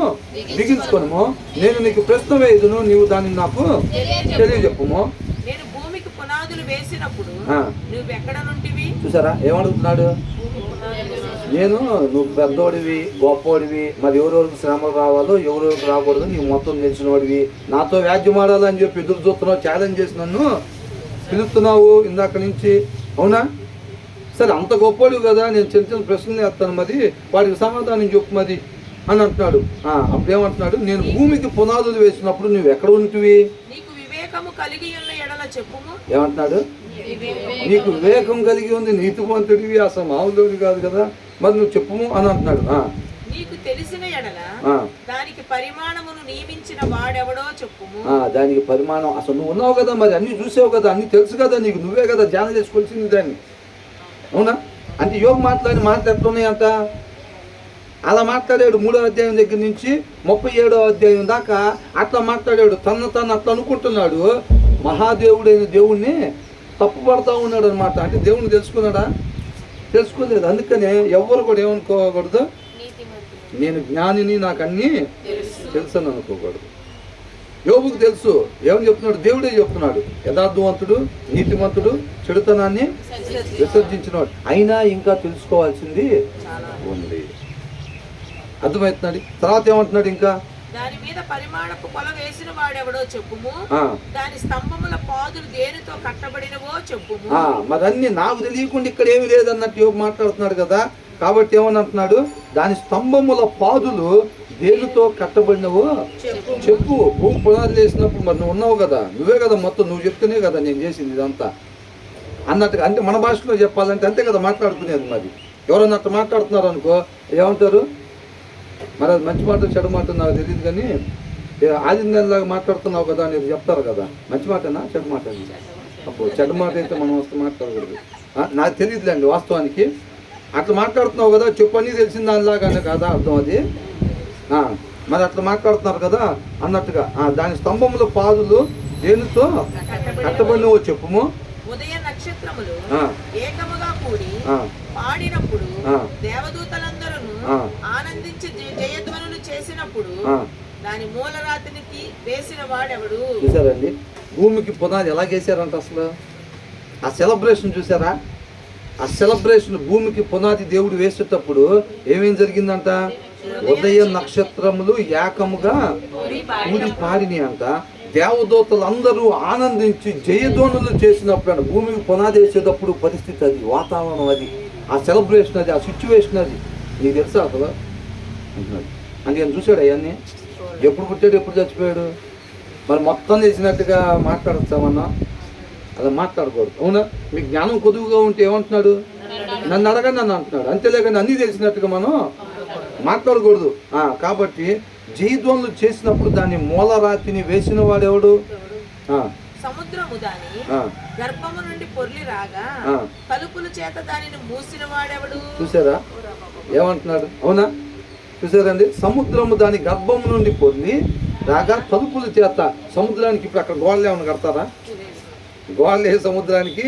బిగించుకోను, నేను నీకు ప్రశ్న వేయదును, నీవు దాన్ని నాకు తెలియజెప్పుము. నేను భూమికి పునాదులు వేసినప్పుడు నువ్వెక్కడ నుండివి? చూసారా ఏమడుగుతున్నాడు, నువ్వు పెద్దోడివి, గొప్పోడివి, మరి ఎవరెవరికి శ్రమలు రావాలో ఎవరెవరికి రాకూడదు నీవు మొత్తం తెలిసినోడివి, నాతో వ్యాజ్యం ఆడాలని చెప్పి ఎదురు చూస్తున్నావు, ఛాలెంజ్ చేసి నన్ను పిలుస్తున్నావు ఇందాక నుంచి, అవునా, సరే అంత గొప్పోడివి కదా, నేను చిన్న చిన్న ప్రశ్నలు వేస్తాను, మరి వాడికి సమాధానం చెప్పు మరి అని అంటున్నాడు. అప్పుడు ఏమంటున్నాడు, నేను భూమికి పునాదులు వేసినప్పుడు నువ్వు ఎక్కడ ఉంటివి? ఏమంటున్నాడు, నీకు వివేకం కలిగి ఉంది, నీతివంతుడివి, అసలు మామూలుడివి కాదు కదా, మరి నువ్వు చెప్పుము అని అంటున్నాడు. నీకు తెలిసిన ఎడల దానికి పరిమాణమును నియమించిన వాడెవడో చెప్పుము. దానికి పరిమాణం, అసలు నువ్వు ఉన్నావు కదా, మరి అన్ని చూసావు కదా, అన్ని తెలుసు కదా నీకు, నువ్వే కదా ధ్యానం చేసుకోవాల్సింది దాన్ని, అవునా. అంటే యోగు మాట్లాడి మాట్లాడుతున్నాయంట. అలా మాట్లాడాడు 3వ అధ్యాయం దగ్గర నుంచి 37వ అధ్యాయం దాకా అట్లా మాట్లాడాడు. తను అట్లా అనుకుంటున్నాడు, మహాదేవుడైన దేవుణ్ణి తప్పు పడతా ఉన్నాడు అనమాట. అంటే దేవుణ్ణి తెలుసుకున్నాడా? తెలుసుకోలేదు. అందుకనే ఎవరు కూడా ఏమనుకోకూడదు, నేను జ్ఞానిని, నాకు అన్నీ తెలుసు అని అనుకోకూడదు. యోబుకు తెలుసు, ఏమని చెప్తున్నాడు, దేవుడే చెప్తున్నాడు, యథార్థవంతుడు, నీతిమంతుడు, చెడుతనాన్ని విసర్జించినవాడు, అయినా ఇంకా తెలుసుకోవాల్సింది ఉంది. అర్థమవుతున్నాడు. తర్వాత ఏమంటున్నాడు, ఇంకా దాని మీద పరిమాణపు కొల వేసిన వాడెవడో చెప్పుము, దాని స్తంభముల పాదులు దేనితో కట్టబడినవో చెప్పుము. మరి అన్ని నాకు తెలియకుండా ఇక్కడ ఏమి లేదన్నట్టు యోబు మాట్లాడుతున్నాడు కదా. కాబట్టి ఏమని అంటున్నాడు, దాని స్తంభముల పాదులు దేనితో కట్టబడినవో చెప్పు. భూమి పునాదులు వేసినప్పుడు మరి నువ్వు ఉన్నావు కదా, నువ్వే కదా మొత్తం, నువ్వు చెప్తేనే కదా నేను చేసింది ఇదంతా అన్నట్టుగా. అంటే మన భాషలో చెప్పాలంటే అంతే కదా మాట్లాడుకునేది. మరి ఎవరన్నా అట్లా మాట్లాడుతున్నారు అనుకో ఏమంటారు, మరి అది మంచి మాట చెడు మాట నాకు తెలియదు, కానీ ఆదిందలాగా మాట్లాడుతున్నావు కదా అని చెప్తారు కదా. మంచి మాటనా చెడు మాట? అప్పుడు చెడు మాట అయితే మనం వస్తే మాట్లాడకూడదు. నాకు తెలియదులేండి వాస్తవానికి. అట్లా మాట్లాడుతున్నావు కదా, చెప్పు అని తెలిసిన దానిలాగానే కదా అర్థం అది. మరి అట్లా మాట్లాడుతున్నారు కదా అన్నట్టుగా. దాని స్తంభముల పాదులు దేనితో కట్టబడినవో చెప్పుము. ఉదయ నక్షత్రములు ఏకముగా కూడి పాడినప్పుడు, దేవదూతలందరూ ఆనందించి జయధ్వనులు చేసినప్పుడు దాని మూలరాతికి వేసిన వాడెవడు? చూసారండి భూమికి పునాది ఎలా వేసారంట అసలు. ఆ సెలబ్రేషన్ చూసారా, ఆ సెలబ్రేషన్ భూమికి పునాది దేవుడు వేసేటప్పుడు ఏమేం జరిగిందంట, ఉదయ నక్షత్రములు ఏకముగా కూడి పాడిని అంట, దేవదూతలు అందరూ ఆనందించి జయధ్వనులు చేసినప్పుడు, భూమికి పునాది వేసేటప్పుడు పరిస్థితి అది, వాతావరణం అది, ఆ సెలబ్రేషన్ అది, ఆ సిచ్యువేషన్ అది. నీకు తెలుసా అసలు అంటున్నాడు. అందుకని చూశాడు అవన్నీ. ఎప్పుడు పుట్టాడు, ఎప్పుడు చచ్చిపోయాడు, మరి మొత్తం చేసినట్టుగా మాట్లాడతామన్నా అలా మాట్లాడకూడదు. అవునా? మీకు జ్ఞానం కొద్దుగా ఉంటే ఏమంటున్నాడు, నన్ను అడగండి నన్ను అంటున్నాడు. అంతేలేకని అన్నీ తెలిసినట్టుగా మనం మాట్లాడకూడదు. కాబట్టి జయధ్వనులు చేసినప్పుడు దాన్ని మూలరాతిని వేసిన వాడెవడు? సముద్రము దాని గర్భము నుండి పొర్లి రాగా తలుపుల చేత దానిని మూసిన వాడెవడు? చూసారా ఏమంటున్నాడు? అవునా? చూసారండి, సముద్రము దాని గర్భము నుండి పొర్లి రాగా తలుపుల చేత. సముద్రానికి ఇప్పుడు అక్కడ గోడలు ఏమైనా కడతారా? గోడలే సముద్రానికి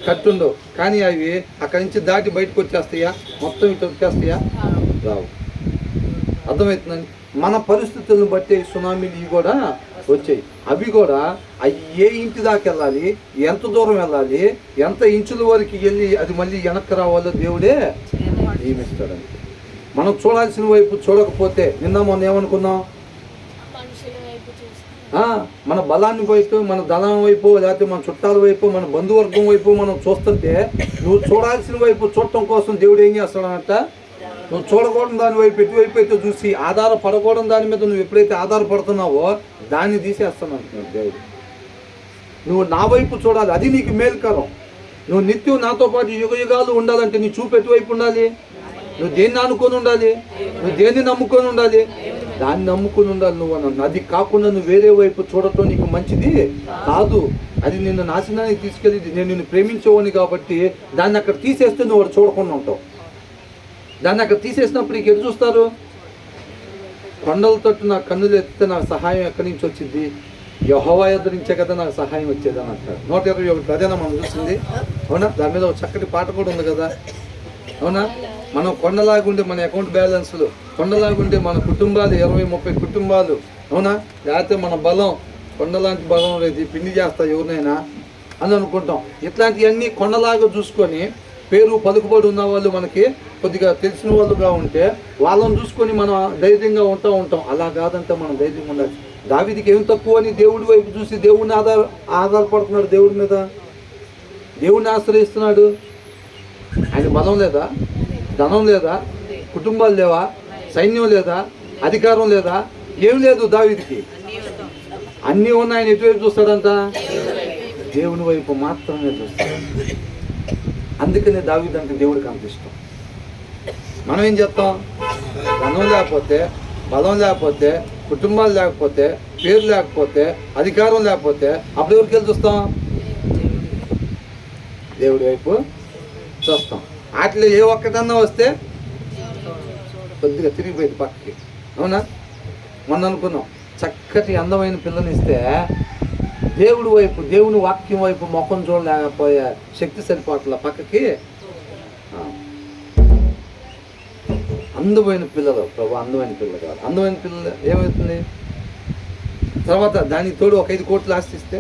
కట్టుండవు. కానీ అవి అక్కడి నుంచి దాటి బయటకు వచ్చేస్తాయా? మొత్తం ఇటు వచ్చేస్తాయా? రావు. అర్థమవుతుందండి. మన పరిస్థితులను బట్టి సునామీలు ఇవి కూడా వచ్చాయి. అవి కూడా అవి ఏ ఇంటి దాకా వెళ్ళాలి, ఎంత దూరం వెళ్ళాలి, ఎంత ఇంచుల వరకు వెళ్ళి అది మళ్ళీ వెనక్కి రావాలో దేవుడే నియమిస్తాడండి. మనం చూడాల్సిన వైపు చూడకపోతే, నిన్న మొన్న ఏమనుకున్నాం, మన బలాన్ని వైపు, మన ధనం వైపు, లేకపోతే మన చుట్టాల వైపు, మన బంధువర్గం వైపు మనం చూస్తుంటే, నువ్వు చూడాల్సిన వైపు చూడటం కోసం దేవుడు ఏం చేస్తాడంట, నువ్వు చూడకూడదు దాని వైపు ఎటువైపు అయితే చూసి ఆధారపడకూడదు దాని మీద నువ్వు ఎప్పుడైతే ఆధారపడుతున్నావో దాన్ని తీసేస్తాను అంటున్నాడు దేవుడు. నువ్వు నా వైపు చూడాలి, అది నీకు మేలుకరం. నువ్వు నిత్యం నాతో పాటు యుగ యుగాలు ఉండాలంటే నీ చూపు ఎటువైపు ఉండాలి? నువ్వు దేన్ని అనుకొని ఉండాలి? నువ్వు దేన్ని నమ్ముకొని ఉండాలి? దాన్ని నమ్ముకొని ఉండాలి నువ్వు అన్నాను. అది కాకుండా నువ్వు వేరే వైపు చూడటం నీకు మంచిది కాదు. అది నిన్ను నాశనానికి తీసుకెళ్ళి, నేను నిన్ను ప్రేమించేవాడిని కాబట్టి దాన్ని అక్కడ తీసేస్తే నువ్వు వాడు చూడకుండా ఉంటావు. దాన్ని అక్కడ తీసేసినప్పుడు నీకు ఎటు చూస్తారు? కొండల తట్టు నా కన్నులు ఎత్తితే నాకు సహాయం ఎక్కడి నుంచి వచ్చింది? యెహోవా ఎదురించే కదా నాకు సహాయం వచ్చేదని అంటాడు. 121 అదేనా మనం చూసింది? అవునా? దాని మీద ఒక చక్కటి పాట కూడా ఉంది కదా. అవునా? మనం కొండలాగుండే మన అకౌంట్ బ్యాలెన్స్లు, కొండలాగుండే మన కుటుంబాలు 20-30 కుటుంబాలు. అవునా? లేకపోతే మన బలం కొండలాంటి బలం లేదు, పిండి చేస్తా ఎవరినైనా అని అనుకుంటాం. ఇట్లాంటివన్నీ కొండలాగా చూసుకొని పేరు పలుకుబడి ఉన్న వాళ్ళు మనకి కొద్దిగా తెలిసిన వాళ్ళుగా ఉంటే వాళ్ళని చూసుకొని మనం ధైర్యంగా ఉంటాం. అలా కాదంటే మనం ధైర్యంగా ఉండాలి. దావీదుకి ఏం తక్కువ అని దేవుడి వైపు చూసి దేవుడిని ఆధారపడుతున్నాడు. దేవుడి మీద దేవుడిని ఆశ్రయిస్తున్నాడు. ఆయన బలం లేదా, ధనం లేదా, కుటుంబాలు లేవా, సైన్యం లేదా, అధికారం లేదా, ఏం లేదు దావీదుకి. అన్నీ ఉన్నాయి. ఆయన ఎటువైపు చూస్తాడంట? దేవుని వైపు మాత్రమే చూస్తాడు. అందుకనే దావీదు అంటే దేవుడికి అంత ఇష్టం. మనం ఏం చేస్తాం? ధనం లేకపోతే, బలం లేకపోతే, కుటుంబాలు లేకపోతే, పేరు లేకపోతే, అధికారం లేకపోతే అప్పుడు ఎవరికి వెళ్ళి చూస్తాం? దేవుడి వైపు చూస్తాం. వాటిలో ఏ ఒక్కటన్నా వస్తే కొద్దిగా తిరిగిపోయింది పక్కకి. అవునా? మొన్న అనుకున్నాం, చక్కటి అందమైన పిల్లని ఇస్తే దేవుడి వైపు, దేవుని వాక్యం వైపు ముఖం చూడలేకపోయే శక్తి సరిపోట్ల పక్కకి. అందమైన పిల్లలు, ప్రభు అందమైన పిల్లలు కాదు. అందమైన పిల్లలు ఏమవుతుంది? తర్వాత దానికి తోడు ఒక 5 కోట్లు ఆస్తిస్తే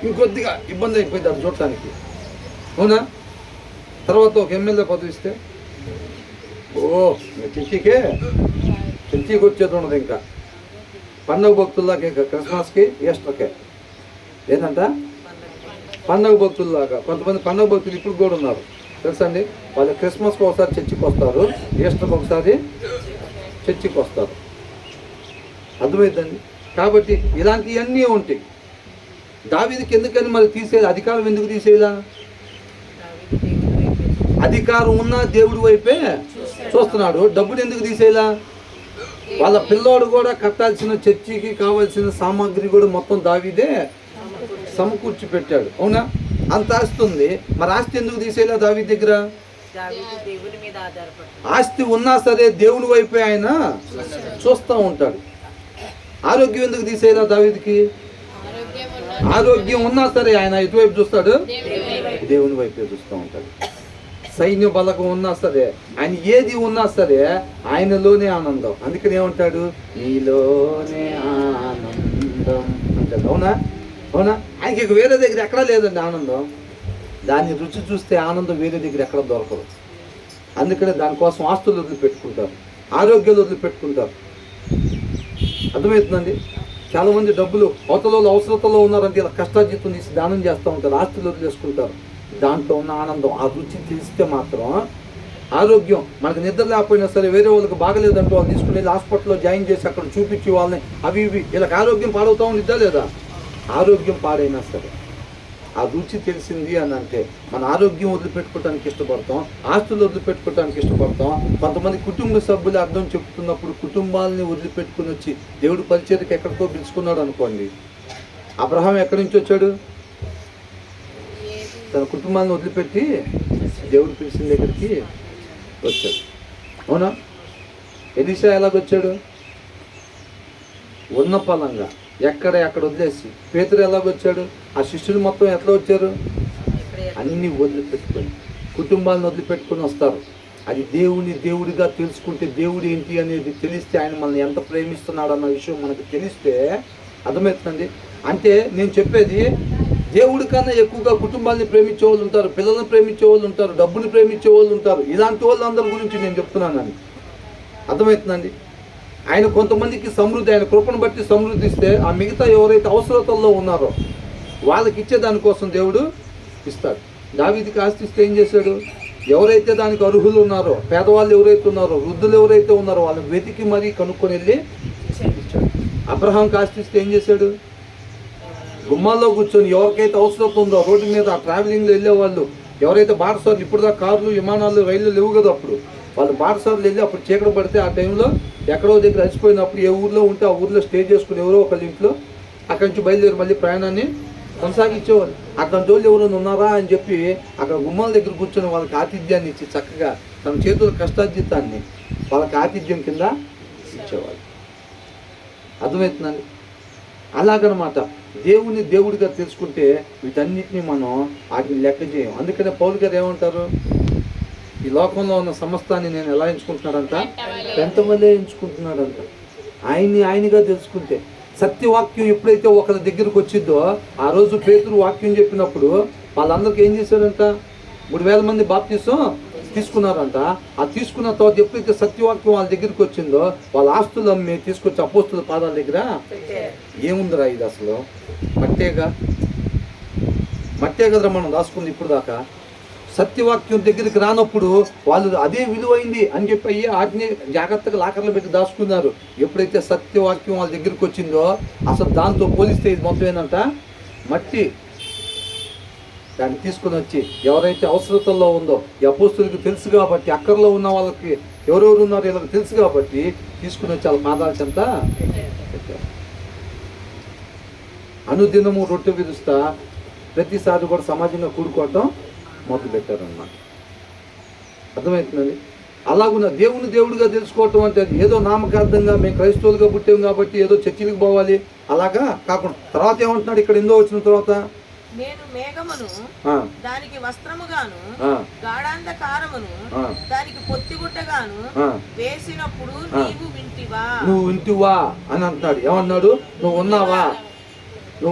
ఇంకొద్దిగా ఇబ్బంది అయిపోయింది అది చూడటానికి. అవునా? తర్వాత ఒక ఎమ్మెల్యే పదవి ఇస్తే చించీకి వచ్చేది ఉండదు. ఇంకా పండగ భక్తుల్లాగా, ఇంకా క్రిస్మస్కి, ఈస్టర్కే ఏంటంట పండగ భక్తుల్లాగా. కొంతమంది పండగ భక్తులు ఇప్పుడు కూడా ఉన్నారు తెలుసండి. వాళ్ళు క్రిస్మస్కి ఒకసారి చర్చికి వస్తారు, ఈస్టర్కి ఒకసారి చర్చికి వస్తారు. అర్థమైందండి. కాబట్టి ఇలాంటివన్నీ ఉంటాయి. దావీదుకి ఎందుకని మరి తీసేయాలి? అధికారం ఎందుకు తీసేయాలా? అధికారం ఉన్నా దేవుడి వైపే చూస్తున్నాడు. డబ్బులు ఎందుకు తీసేయాలా? వాళ్ళ పిల్లోడు కూడా కట్టాల్సిన చర్చికి కావాల్సిన సామాగ్రి కూడా మొత్తం దావీదే సమకూర్చి పెట్టాడు. అవునా? అంత ఆస్తి ఉంది, మరి ఆస్తి ఎందుకు తీసేయాలా దావీదు దగ్గర? ఆస్తి ఉన్నా సరే దేవుని వైపే ఆయన చూస్తూ ఉంటాడు. ఆరోగ్యం ఎందుకు తీసేయాలా దావీదుకి? ఆరోగ్యం ఉన్నా సరే ఆయన ఎటువైపు చూస్తాడు? దేవుని వైపే చూస్తూ ఉంటాడు. సైన్య బలకం ఉన్నా సరే, ఆయన ఏది ఉన్నా సరే ఆయనలోనే ఆనందం. అందుకని ఏమంటాడు? నీలోనే ఆనందం అంటాడు. అవునా? అవునా? ఆయనకి వేరే దగ్గర ఎక్కడా లేదండి ఆనందం. దాన్ని రుచి చూస్తే ఆనందం వేరే దగ్గర ఎక్కడ దొరకదు. అందుకనే దానికోసం ఆస్తులు వదిలిపెట్టుకుంటారు, ఆరోగ్యాలు వదిలిపెట్టుకుంటారు. అర్థమవుతుందండి. చాలా మంది డబ్బులు అవతలలో అవసరతలో ఉన్నారంటే ఇలా కష్టార్జితం తీసి దానం చేస్తూ ఉంటారు, ఆస్తులు వదిలేసుకుంటారు. దాంట్లో ఉన్న ఆనందం, ఆ రుచి తెలిస్తే మాత్రం ఆరోగ్యం, మనకు నిద్ర లేకపోయినా సరే వేరే వాళ్ళకి బాగలేదంటూ వాళ్ళు తీసుకుని వెళ్ళి హాస్పిటల్లో జాయిన్ చేసి అక్కడ చూపించి వాళ్ళని అవి ఇవి వీళ్ళకి ఆరోగ్యం పాడవుతా ఉండిద్దా లేదా? ఆరోగ్యం పాడైనా సరే ఆ రుచి తెలిసింది అని అంటే మన ఆరోగ్యం వదిలిపెట్టుకోవడానికి ఇష్టపడతాం, ఆస్తులు వదిలిపెట్టుకోవడానికి ఇష్టపడతాం. కొంతమంది కుటుంబ సభ్యులు అర్థం చెప్తున్నప్పుడు కుటుంబాలని వదిలిపెట్టుకుని వచ్చి దేవుడు పరిచర్యకి ఎక్కడికో పిలుచుకున్నాడు అనుకోండి. అబ్రహాం ఎక్కడి నుంచి వచ్చాడు? తన కుటుంబాన్ని వదిలిపెట్టి దేవుడు పిలిచిన దగ్గరికి వచ్చాడు. అవునా? ఎలీషా ఎలాగొచ్చాడు? ఉన్న పలంగా ఎక్కడ వదిలేసి. పేతురు ఎలాగొచ్చాడు? ఆ శిష్యులు మొత్తం ఎట్లా వచ్చారు? అన్నీ వదిలిపెట్టుకొని, కుటుంబాలను వదిలిపెట్టుకొని వస్తారు. అది దేవుడిగా తెలుసుకుంటే, దేవుడు ఏంటి అనేది తెలిస్తే, ఆయన మనల్ని ఎంత ప్రేమిస్తున్నాడు అన్న విషయం మనకు తెలిస్తే అర్థమవుతుందండి. అంటే నేను చెప్పేది, దేవుడి కన్నా ఎక్కువగా కుటుంబాన్ని ప్రేమించే వాళ్ళు ఉంటారు, పిల్లల్ని ప్రేమించే వాళ్ళు ఉంటారు, డబ్బుని ప్రేమించే వాళ్ళు ఉంటారు. ఇలాంటి వాళ్ళందరి గురించి నేను చెప్తున్నానండి. అర్థమవుతుందండి. ఆయన కొంతమందికి సమృద్ధి, ఆయన కృపను బట్టి సమృద్ధి ఇస్తే, ఆ మిగతా ఎవరైతే అవసరతల్లో ఉన్నారో వాళ్ళకి ఇచ్చే దానికోసం దేవుడు ఇస్తాడు. దావీదుకి ఆస్తి ఇస్తే ఏం చేశాడు? ఎవరైతే దానికి అర్హులు ఉన్నారో, పేదవాళ్ళు ఎవరైతే ఉన్నారో, వృద్ధులు ఎవరైతే ఉన్నారో వాళ్ళని వెతికి మరీ కనుక్కొని వెళ్ళి ఇచ్చాడు. అబ్రహాంకి ఆస్తి ఇస్తే ఏం చేశాడు? గుమ్మాల్లో కూర్చొని ఎవరికైతే అవసరం ఉందో, రోడ్డు మీద ఆ ట్రావెలింగ్లో వెళ్ళే వాళ్ళు ఎవరైతే బాటసార్లు, ఇప్పుడు దాకా కార్లు, విమానాలు, రైళ్ళు లేవు కదా, అప్పుడు వాళ్ళు బాటసార్లు వెళ్ళి అప్పుడు చీకటి పడితే ఆ టైంలో ఎక్కడో దగ్గర అలసిపోయినప్పుడు ఏ ఊర్లో ఉంటే ఆ ఊర్లో స్టే చేసుకుని ఎవరో ఒకళ్ళ ఇంట్లో అక్కడి నుంచి బయలుదేరి మళ్ళీ ప్రయాణాన్ని కొనసాగించేవాళ్ళు. అట్లాంటి వాళ్ళు ఎవరైనా ఉన్నారా అని చెప్పి అక్కడ గుమ్మాల దగ్గర కూర్చొని వాళ్ళకి ఆతిథ్యాన్ని ఇచ్చి చక్కగా తన చేతుల కష్టార్జితాన్ని వాళ్ళకి ఆతిథ్యం కింద ఇచ్చేవాళ్ళు. అర్థమవుతుందండి. అలాగనమాట దేవుడిగా తెలుసుకుంటే వీటన్నిటిని మనం వాటిని లెక్క చేయం. అందుకనే పౌలు గారు ఏమంటారు? ఈ లోకంలో ఉన్న సమస్తాన్ని నేను ఎలా ఎంచుకుంటున్నాడంట? పెంట వల్లే ఎంచుకుంటున్నాడంట. ఆయనగా తెలుసుకుంటే, సత్యవాక్యం ఎప్పుడైతే ఒకరి దగ్గరకు వచ్చిందో, ఆ రోజు పేతురు వాక్యం చెప్పినప్పుడు వాళ్ళందరికీ ఏం చేశాడంట? 3,000 మంది బాప్తీసం తీసుకున్నారంట. ఆ తీసుకున్న తర్వాత ఎప్పుడైతే సత్యవాక్యం వాళ్ళ దగ్గరికి వచ్చిందో, వాళ్ళ ఆస్తులు అమ్మి తీసుకొచ్చి అపోస్తుల పాదాల దగ్గర ఏముందిరా ఇది అసలు? మట్టే కదరా మనం రాసుకుంది ఇప్పుడు దాకా. సత్యవాక్యం దగ్గరికి రానప్పుడు వాళ్ళు అదే విలువైంది అని చెప్పి వాటిని జాగ్రత్తగా లాకర్లో పెట్టి దాచుకున్నారు. ఎప్పుడైతే సత్యవాక్యం వాళ్ళ దగ్గరికి వచ్చిందో, అసలు దాంతో పోలిస్తే ఇది మొత్తం ఏంటంట? మట్టి. దాన్ని తీసుకుని వచ్చి ఎవరైతే అవసరతల్లో ఉందో, ఈ అపోస్తులకు తెలుసు కాబట్టి, అక్కర్లో ఉన్న వాళ్ళకి ఎవరెవరు ఉన్నారో వీళ్ళకి తెలుసు కాబట్టి తీసుకుని వచ్చి వాళ్ళ పాదాల చెంత పెట్టారు. అనుదినము రొట్టె విరుస్తా ప్రతిసారి కూడా సమాజంగా కూడుకోవటం మొదలు పెట్టారన్నమాట. అర్థమవుతుందండి. అలాగున్న దేవుడిగా తెలుసుకోవటం అంటే ఏదో నామకార్థంగా మేము క్రైస్తవులుగా పుట్టాం కాబట్టి ఏదో చర్చిలకు పోవాలి అలాగా కాకుండా, తర్వాత ఏమంటున్నాడు ఇక్కడ ఎందో వచ్చిన తర్వాత? నేను మేఘమును దానికి వస్త్రముగాను, గాఢాంధకారమును దానికి పొత్తిగుట్టగాను వేసినప్పుడు నువ్వు వింటివా అని అంటున్నాడు. ఏమన్నాడు? నువ్వు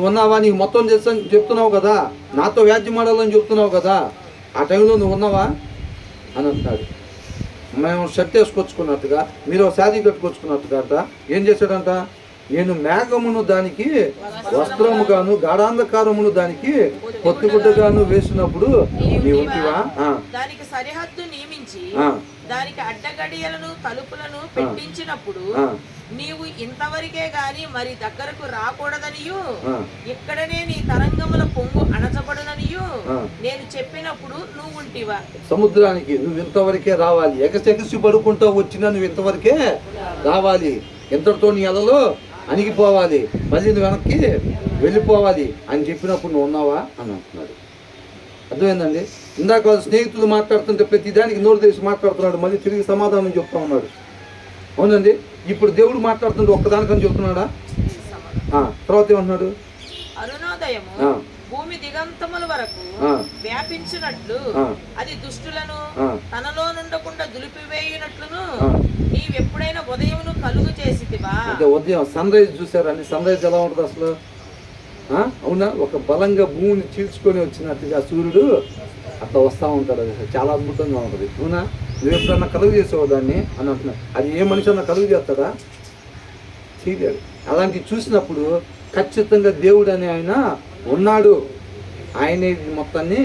ఉన్నావా, నీకు మొత్తం తెలుసు అని చెప్తున్నావు కదా, నాతో వ్యాజ్యం ఆడాలని చెప్తున్నావు కదా, ఆ టైంలో నువ్వు ఉన్నావా అని అంటున్నాడు. మేము షర్ట్ వేసుకొచ్చుకున్నట్టుగా, మీరు శారీ కట్టుకొచ్చుకున్నట్టుగా ఏం చేశాడంట? నేను మేఘమును దానికి వస్త్రముగాను, గాఢాంధకారమును దానికి పొత్తిగుడ్డగాను వేసినప్పుడు నీ ఉంటివా? దానికి సరిహద్దు నియమించి దానికి అడ్డగడియలను తలుపులను పెట్టించినప్పుడు నీవు ఇంతవరకే గాని మరి దగ్గరకు రాకూడదనియు, ఇక్కడనే నీ తరంగముల పొంగు అణచబడుననియు నేను చెప్పినప్పుడు నువ్వు ఉంటివా? సముద్రానికి నువ్వు ఇంతవరకే రావాలి, ఎగసెగసి పడుకుంటూ వచ్చినా నువ్వు ఇంతవరకే రావాలి, ఇంతటితో నీ అలలో అణిగిపోవాలి, మళ్ళీ నువ్వు వెనక్కి వెళ్ళిపోవాలి అని చెప్పినప్పుడు నువ్వు ఉన్నావా అని అంటున్నాడు. అర్థమైందండి. ఇందాక వాళ్ళు స్నేహితులు మాట్లాడుతుంటే ప్రతి దానికి నోరు తెరిచి మాట్లాడుతున్నాడు, మళ్ళీ తిరిగి సమాధానం చెప్తా ఉన్నాడు. అవునండి. ఇప్పుడు దేవుడు మాట్లాడుతుంటే ఒక్కదానికని చెప్తున్నాడా? తర్వాత ఏమంటున్నాడు? అరుణోదయము భూమి దిగంతముల వరకు వ్యాపించినట్లు అది దుష్టులను తనలో నుండకుండా దులిపివేయునట్లును నీవెప్పుడైనా ఉదయమును కలుగు చేసితివా? అంటే ఉదయం సన్ రైజ్ చూసారండి. సన్ రైజ్ ఎలా ఉంటుంది అసలు? అవునా? ఒక బలంగా భూమిని చీల్చుకొని వచ్చినట్టుగా సూర్యుడు అట్లా వస్తూ ఉంటాడు. అది చాలా అద్భుతంగా ఉంటుంది. అవునా? నువ్వు ఎప్పుడన్నా కలుగు చేసావు దాన్ని అని అంటున్నా. అది ఏ మనిషి అన్నా కలుగు చేస్తాడా? చేయలేడు. అలాంటివి చూసినప్పుడు ఖచ్చితంగా దేవుడు అనే ఆయన ఉన్నాడు, ఆయనే మొత్తాన్ని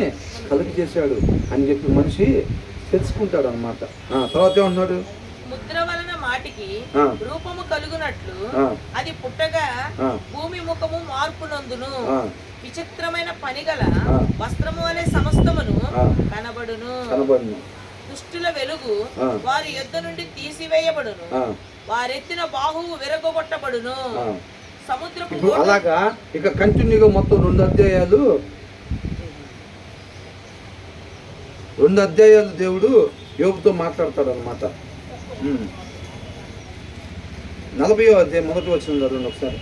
కలుగు చేశాడు అని చెప్పి మనిషి తెలుసుకుంటాడు అనమాట. తర్వాత ఏమన్నాడు? ముద్ర వలన మాటికి రూపము కలుగునట్లు అది పుట్టగా భూమి ముఖము మార్పు నందును, విచిత్రమైన పనిగల వస్త్రము వలె సమస్తమును కనబడును. దుష్టుల వెలుగు వారి యొద్ద నుండి తీసివేయబడును, వారెత్తిన బాహువు విరగొట్టబడును. సముద్రపు అలాగా ఇక కంటిన్యూగా మొత్తం 2 అధ్యాయాలు దేవుడు యోబుతో మాట్లాడతాడు అనమాట. 40వ అధ్యాయం 1వ వచనం చదవండి ఒకసారి.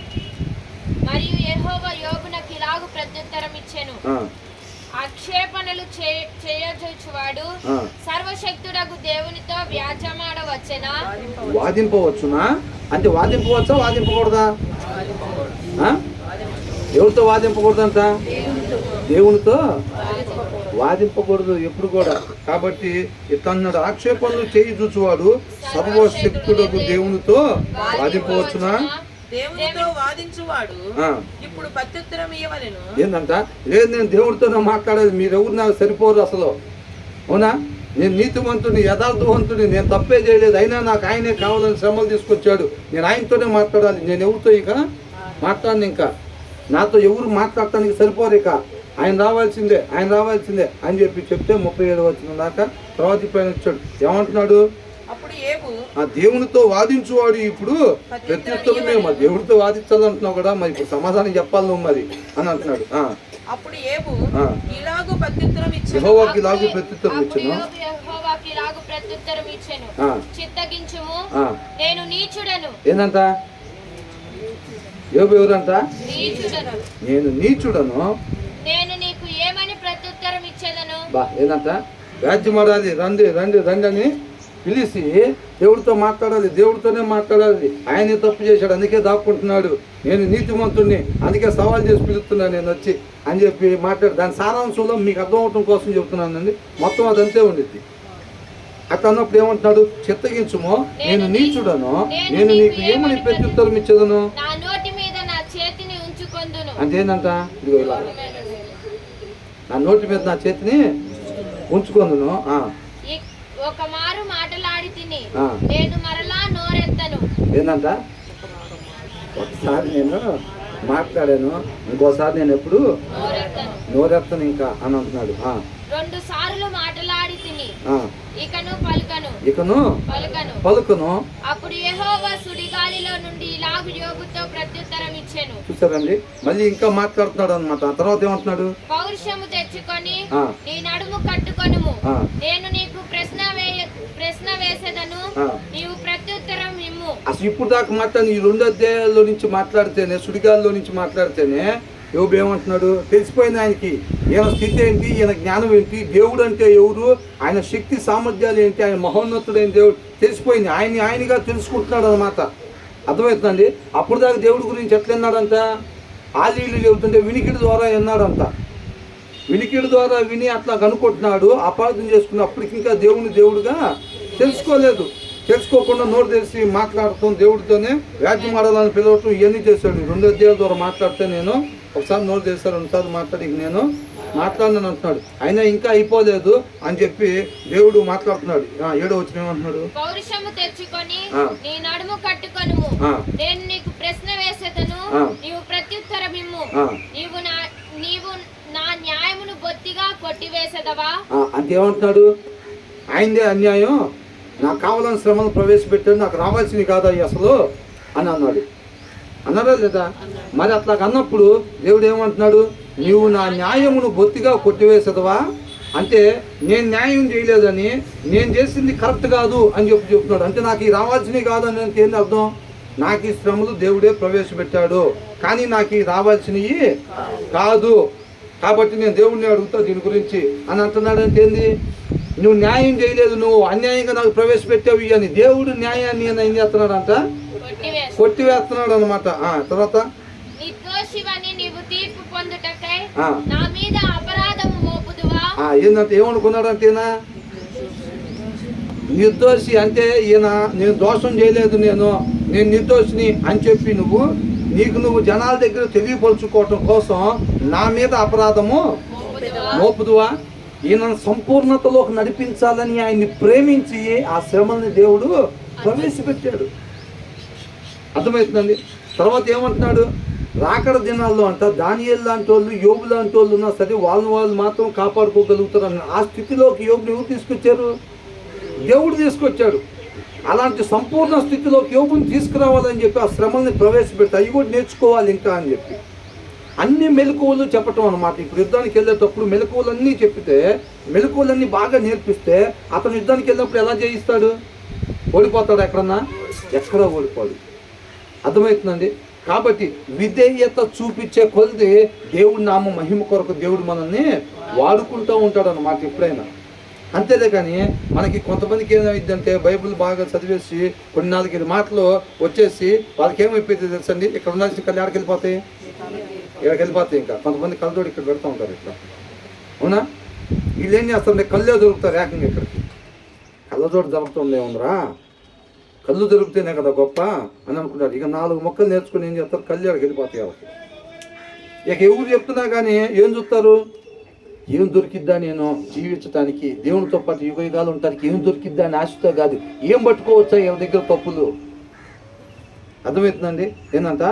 మరియు యెహోవా యోబునకు ఇలాగు ప్రత్యుత్తరం ఇచ్చెను, ఆక్షేపణలు చేయజూచువాడు సర్వశక్తుడగు దేవునితో వ్యాజ్యమాడవచ్చునా? వాదింపవచ్చునా అంటే వాదింపవచ్చా, వాదింపకూడదా? ఎవరితో వాదింపకూడదంట? దేవునితో వాదింపకూడదు ఎప్పుడు కూడా. కాబట్టి ఇతన్నాడు, ఆక్షేపణలు చేయి చూచువాడు సర్వశక్తుడకు దేవునితో వాదింపవచ్చునా? దేవునితో వాదించువాడు ఇప్పుడు ప్రత్యుత్తరం ఇవ్వలేను. ఏందంట? లేదు, నేను దేవుడితోనే మాట్లాడేది, మీరెవరు నాకు సరిపోరు అసలు. అవునా? నేను నీతివంతుని, యథార్థవంతుని, నేను తప్పే చేయలేదు, అయినా నాకు ఆయనే కావాలని శ్రమలు తీసుకొచ్చాడు, నేను ఆయనతోనే మాట్లాడాలి, నేను ఎవరితో ఇక మాట్లాడను, ఇంకా నాతో ఎవరు మాట్లాడటానికి సరిపోరు, ఇక ఆయన రావాల్సిందే, ఆయన రావాల్సిందే అని చెప్పి చెప్తే 37 వచనం దాకా తర్వాత పైన వచ్చాడు. ఏమంటున్నాడు? అప్పుడు యేబు, ఆ దేవునితో వాదించువాడు ఇప్పుడు ప్రత్యుత్తరం, మేము దేవుడితో వాదించాలంటున్నావు కదా, మరి ఇప్పుడు సమాధానం చెప్పాలి నువ్వు మరి అని అంటున్నాడు. అప్పుడు యేబు ఇలాగు ప్రత్యుత్తరం ఇచ్చెను, యెహోవాకి ఇలాగు ప్రత్యుత్తరం ఇచ్చెను, చిత్తగించుము, నేను నీచుడను. ఏందంట? యోబు ఎవరంట? నీచుడను. నేను నీచుడను, నేను నీకు ఏమని ప్రత్యుత్తరం ఇచ్చేదను? ఏందంట? వ్యాజ్యమాడాలి, రండి రండి రండి అని పిలిచి దేవుడితో మాట్లాడాలి, దేవుడితోనే మాట్లాడాలి. ఆయనే తప్పు చేశాడు, అందుకే దాక్కుంటున్నాడు, నేను నీతిమంతుడిని, అందుకే సవాల్ చేసి పిలుస్తున్నాను నేను వచ్చి అని చెప్పి మాట్లాడు. దాని సారాంశంలో మీకు అర్థం అవటం కోసం చెప్తున్నానండి, మొత్తం అదంతే ఉండిద్ది. అట్లా అన్నప్పుడు ఏమంటున్నాడు? చిత్తగించుమో, నేను నీచుడను, నేను నీకు ఏమని ప్రత్యుత్తరం ఇచ్చేదను? నా నోటి మీద నా చేతిని ఉంచుకొందును. అంటే ఏంటంట? ఇదిగో ఇలా, నా నోటి మీద నా చేతిని ఉంచుకొందును. ఒక మారు మాటలాడి తిని నేను మరలా నోరెత్తను. ఏంటంట? ఒకసారి నేను మాట్లాడాను, ఇంకోసారి నేను ఎప్పుడు నోరెత్తను ఇంకా అని అంటున్నాడు. 2 సార్లు మాటలాడి తిని ఇకను పలుకను. అప్పుడు యెహోవా సుడిగాలిలో నుండి ఇలాగు యోబుతో ప్రత్యుత్తరం ఇచ్చెను. చూసారండి, మళ్ళీ ఇంకా మాట్లాడుతున్నాడు అనమాట. ఆ తర్వాత ఏమంటున్నాడు? పౌరుషము తెచ్చుకొని నీ నడుము కట్టుకొనుము, నేను నీకు ప్రశ్న వేసేదను, నీవు ప్రత్యుత్తరం ఇమ్ము. అసలు ఇప్పుడు దాకా మాట్లాడి ఈ 2 అధ్యాయాల్లో నుంచి మాట్లాడితేనే, సుడిగాల్లో నుంచి మాట్లాడితేనే యోబు ఏమంటున్నాడు? తెలిసిపోయింది ఆయనకి, ఈయన స్థితి ఏంటి, ఈయన జ్ఞానం ఏంటి, దేవుడు అంటే ఎవరు, ఆయన శక్తి సామర్థ్యాలు ఏంటి, ఆయన మహోన్నతుడైన దేవుడు తెలిసిపోయింది. ఆయనగా తెలుసుకుంటున్నాడు అనమాట. అర్థమవుతుందండి? అప్పుడు దాకా దేవుడి గురించి ఎట్లా విన్నాడంట? ఆలీలు చెబుతుంటే వినికిడి ద్వారా విన్నాడంట. వినికిడి ద్వారా విని అట్లా కనుక్కుంటున్నాడు, అపార్థం చేసుకుని అప్పటికి ఇంకా దేవుడుగా తెలుసుకోలేదు. తెలుసుకోకుండా నోరు తెలిసి మాట్లాడుతూ దేవుడితోనే వ్యాజ్యమాడాలని పిలవటం ఇవన్నీ చేశాడు. 2 అధ్యాయాల ద్వారా మాట్లాడితే నేను ఒకసారి నోరు తెలిసాడు, 2 సార్లు మాట్లాడి నేను మాట్లాడినాను అంటున్నాడు. అయినా ఇంకా అయిపోలేదు అని చెప్పి దేవుడు మాట్లాడుతున్నాడు. 7వ వచనం ఏమంటున్నాడు? పౌరుషము తెచ్చుకొని నీ నడుము కట్టుకొనుము, నేను నీకు ప్రశ్న వేసేదను, నీవు ప్రత్యుత్తరం ఇమ్ము, నీవు నా న్యాయమును బొత్తిగా కొట్టివేసేదవా? అంతేమంటున్నాడు? ఆయనదే అన్యాయం, నాకు కావాలని శ్రమను ప్రవేశపెట్టాడు, నాకు రావాల్సింది కాదా అసలు అని అన్నాడు. అన్నారా లేదా? మరి అట్లా అన్నప్పుడు దేవుడు ఏమంటున్నాడు? నీవు నా న్యాయమును బొత్తిగా కొట్టివేసేదవా అంటే, నేను న్యాయం చేయలేదని, నేను చేసింది కరెక్ట్ కాదు అని చెప్తున్నాడు. అంటే నాకు ఈ రావాల్సినవి కాదు అని ఏంటి అర్థం? నాకు ఈ శ్రమలు దేవుడే ప్రవేశపెట్టాడు, కానీ నాకు ఈ రావాల్సినవి కాదు, కాబట్టి నేను దేవుడిని అడుగుతా దీని గురించి అని అంటున్నాడు. అంటే ఏంది? నువ్వు న్యాయం చేయలేదు, నువ్వు అన్యాయంగా నాకు ప్రవేశపెట్టావు అని దేవుడు న్యాయాన్ని ఏం చేస్తున్నాడు అంట? కొట్టివేస్తున్నాడు అనమాట. తర్వాత ఏంటంటే ఏమనుకున్నాడంటేనా? నిర్దోషి అంటే ఈయన, నేను దోషం చేయలేదు, నేను నిర్దోషిని అని చెప్పి నువ్వు జనాల దగ్గర తెలియపరుచుకోవటం కోసం నా మీద అపరాధము మోపుదువా? ఈయనను సంపూర్ణతలోకి నడిపించాలని ఆయన్ని ప్రేమించి ఆ శ్రమల్ని దేవుడు ప్రవేశపెట్టాడు. అర్థమవుతుందండి? తర్వాత ఏమంటున్నాడు? రాకడ దినాల్లో అంట దానియేలు లాంటి వాళ్ళు, యోబు లాంటి వాళ్ళు ఉన్నా సరే వాళ్ళు మాత్రం కాపాడుకోగలుగుతారు అన్న ఆ స్థితిలోకి యోబుని ఎవరు తీసుకొచ్చారు? దేవుడు తీసుకొచ్చాడు. అలాంటి సంపూర్ణ స్థితిలోకి యోబుని తీసుకురావాలని చెప్పి ఆ శ్రమల్ని ప్రవేశపెట్టి అవి కూడా నేర్చుకోవాలి ఇంకా అని చెప్పి అన్ని మెలకువలు చెప్పటం అన్నమాట. ఇప్పుడు యుద్ధానికి వెళ్ళేటప్పుడు మెలకువలన్నీ చెప్పితే, మెలకువలన్నీ బాగా నేర్పిస్తే అతను యుద్ధానికి వెళ్ళినప్పుడు ఎలా జయిస్తాడు? ఓడిపోతాడు ఎక్కడన్నా? ఎక్కడా ఓడిపోడు. అర్థమవుతుందండి? కాబట్టి విధేయత చూపించే కొద్ది దేవుడి నామ మహిమ కొరకు దేవుడు మనల్ని వాడుకుంటూ ఉంటాడు అన్నమాట ఎప్పుడైనా. అంతేలే కానీ మనకి కొంతమందికి ఏమైందంటే బైబిల్ బాగా చదివేసి కొన్ని 4-5 మాటలు వచ్చేసి వాళ్ళకి ఏమైపోయింది తెలుసండి, ఇక్కడ ఉండాల్సిన కళ్ళు ఎక్కడికి వెళ్ళిపోతాయి, ఇక్కడికి వెళ్ళిపోతాయి. ఇంకా కొంతమంది కళ్ళతోడు ఇక్కడ పెడతా ఉంటారు ఇట్లా. అవునా? వీళ్ళు ఏం చేస్తారంటే కళ్ళే దొరుకుతారు ఏకంగా. ఇక్కడికి కళ్ళతోడు దొరుకుతుంది ఏముందిరా, కళ్ళు దొరికితేనే కదా గొప్ప అని అనుకుంటారు. ఇక 4 మొక్కలు నేర్చుకుని ఏం చేస్తారు? కళ్ళు ఎక్కడికి వెళ్ళిపోతాయి వాళ్ళకి. ఇక ఎవరు చెప్తున్నా కానీ ఏం చూస్తారు? ఏం దొరికిద్దా నేను జీవించడానికి, దేవునితో పాటు యుగాలు ఉండటానికి ఏం దొరికిద్దా అని ఆశతో కాదు, ఏం పట్టుకోవచ్చా ఎవరి దగ్గర తప్పులు. అర్థమవుతుందండి? ఏంటంట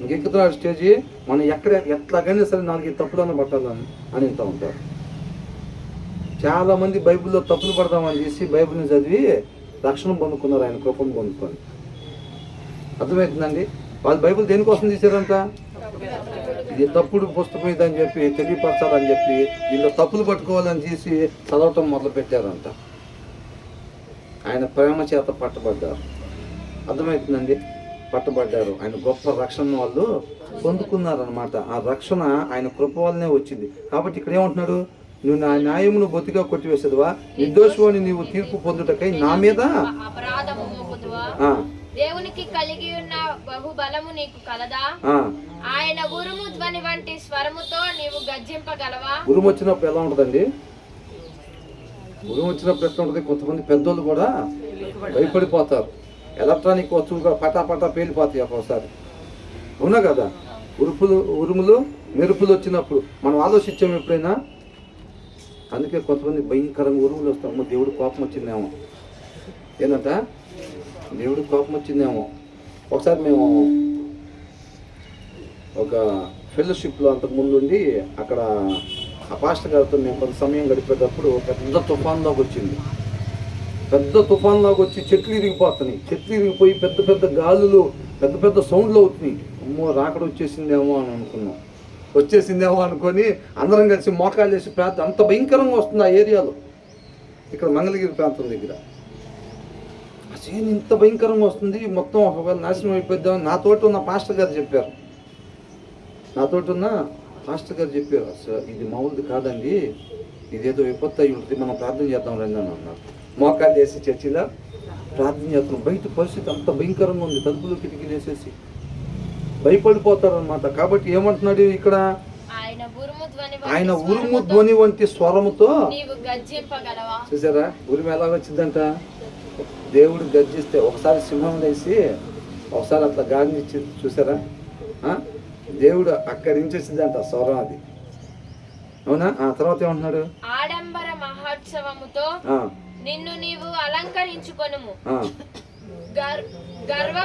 ఇంకెక్కుతున్నాడు స్టేజీ, మనం ఎట్లాగైనా సరే 4 తప్పులను పట్టాలని అని ఇంత ఉంటారు. చాలామంది బైబిల్లో తప్పులు పడదామని చేసి బైబిల్ని చదివి రక్షణ పొందుకున్నారు, ఆయన కృపను పొందుకొని. అర్థమవుతుందండి? వాళ్ళు బైబిల్ దేనికోసం తీశారంట? ఇది తప్పుడు పుస్తకం ఇదని చెప్పి తెలియపరచాలని చెప్పి వీళ్ళు తప్పులు పట్టుకోవాలని చేసి చదవటం మొదలు పెట్టారంట. ఆయన ప్రేమ చేత పట్టబడ్డారు. అర్థమవుతుందండి? పట్టబడ్డారు. ఆయన గొప్ప రక్షణ వాళ్ళు పొందుకున్నారనమాట. ఆ రక్షణ ఆయన కృప వల్లనే వచ్చింది. కాబట్టి ఇక్కడ ఏమంటున్నాడు? నువ్వు నా న్యాయమును బొత్తిగా కొట్టివేసేదివా, నిర్దోషుని నీవు తీర్పు పొందుటకై నా మీద అపరాధము మోపుదువా? దేవునికి కలిగి ఉన్న బహుబలము నీకు కలదా? ఆయన ఉరుము ధ్వని వంటి స్వరముతో నీవు గర్జింపగలవా? ఉరుము వచ్చినప్పుడు ఎలా ఉంటుందండి? ఉరుము వచ్చినప్పుడు ఎట్లా ఉంటుంది? కొంతమంది పెద్దోళ్ళు కూడా భయపడిపోతారు. ఎలక్ట్రానిక్ వస్తువులుగా పటాపటా పేలిపోతాయి ఒక్కోసారి. అవునా కదా? ఉరుములు మెరుపులు వచ్చినప్పుడు మనం ఆలోచించాము ఎప్పుడైనా? అందుకే కొంతమంది భయంకరంగా ఉరుములు వస్తాము, దేవుడు కోపం వచ్చిందేమో. ఏంటంట? దేవుడు కోపం వచ్చిందేమో. ఒకసారి మేము ఒక ఫెలోషిప్లో అంతకుముందు ఉండి అక్కడ ఆ పాస్టర్ గారితో మేము కొంత సమయం గడిపేటప్పుడు పెద్ద తుఫాన్లోకి వచ్చింది. పెద్ద తుఫాన్లోకి వచ్చి చెట్లు ఇరిగిపోతున్నాయి. చెట్లు ఇరిగిపోయి పెద్ద పెద్ద గాలులు, పెద్ద పెద్ద సౌండ్లు అవుతున్నాయి. అమ్మో రాకడ వచ్చేసిందేమో అని అనుకున్నాం. వచ్చేసిందేమో అనుకొని అందరం కలిసి మోకాలు చేసి ప్రాంతం అంత భయంకరంగా వస్తుంది ఆ ఏరియాలో. ఇక్కడ మంగళగిరి ప్రాంతం దగ్గర అసలు ఇంత భయంకరంగా వస్తుంది, మొత్తం ఒకవేళ నాశనం అయిపోద్దామని నాతోటి ఉన్న పాస్టర్ గారు చెప్పారు. అసలు ఇది మామూలుది కాదండి, ఇదేదో విపత్తు అయి ఉంటుంది, మనం ప్రార్థన చేద్దాం రండి అని అన్నారు. మోకాలు చేసి చర్చిలో ప్రార్థన చేస్తున్నాం. బయట పరిస్థితి అంత భయంకరంగా ఉంది, తలుపులు కిటికీలు వేసేసి భయపడిపోతారనమాట. కాబట్టి ఏమంటున్నాడు ఇక్కడ? ఆయన ఉరుము ధ్వని వంటి స్వరముతో. చూసారా ఉరుము ఎలా వచ్చిందంట? దేవుడు గర్జిస్తే ఒకసారి సింహం వేసి ఒకసారి అట్లా గాలినిచ్చి చూసారా? దేవుడు అక్కడి నుంచి వచ్చిందంట స్వరం అది. అవునా? ఆ తర్వాత ఏమంటున్నాడు? ఆడంబర మహోత్సవముతో నిన్ను నీవు అలంకరించుకొనుము, గౌరవ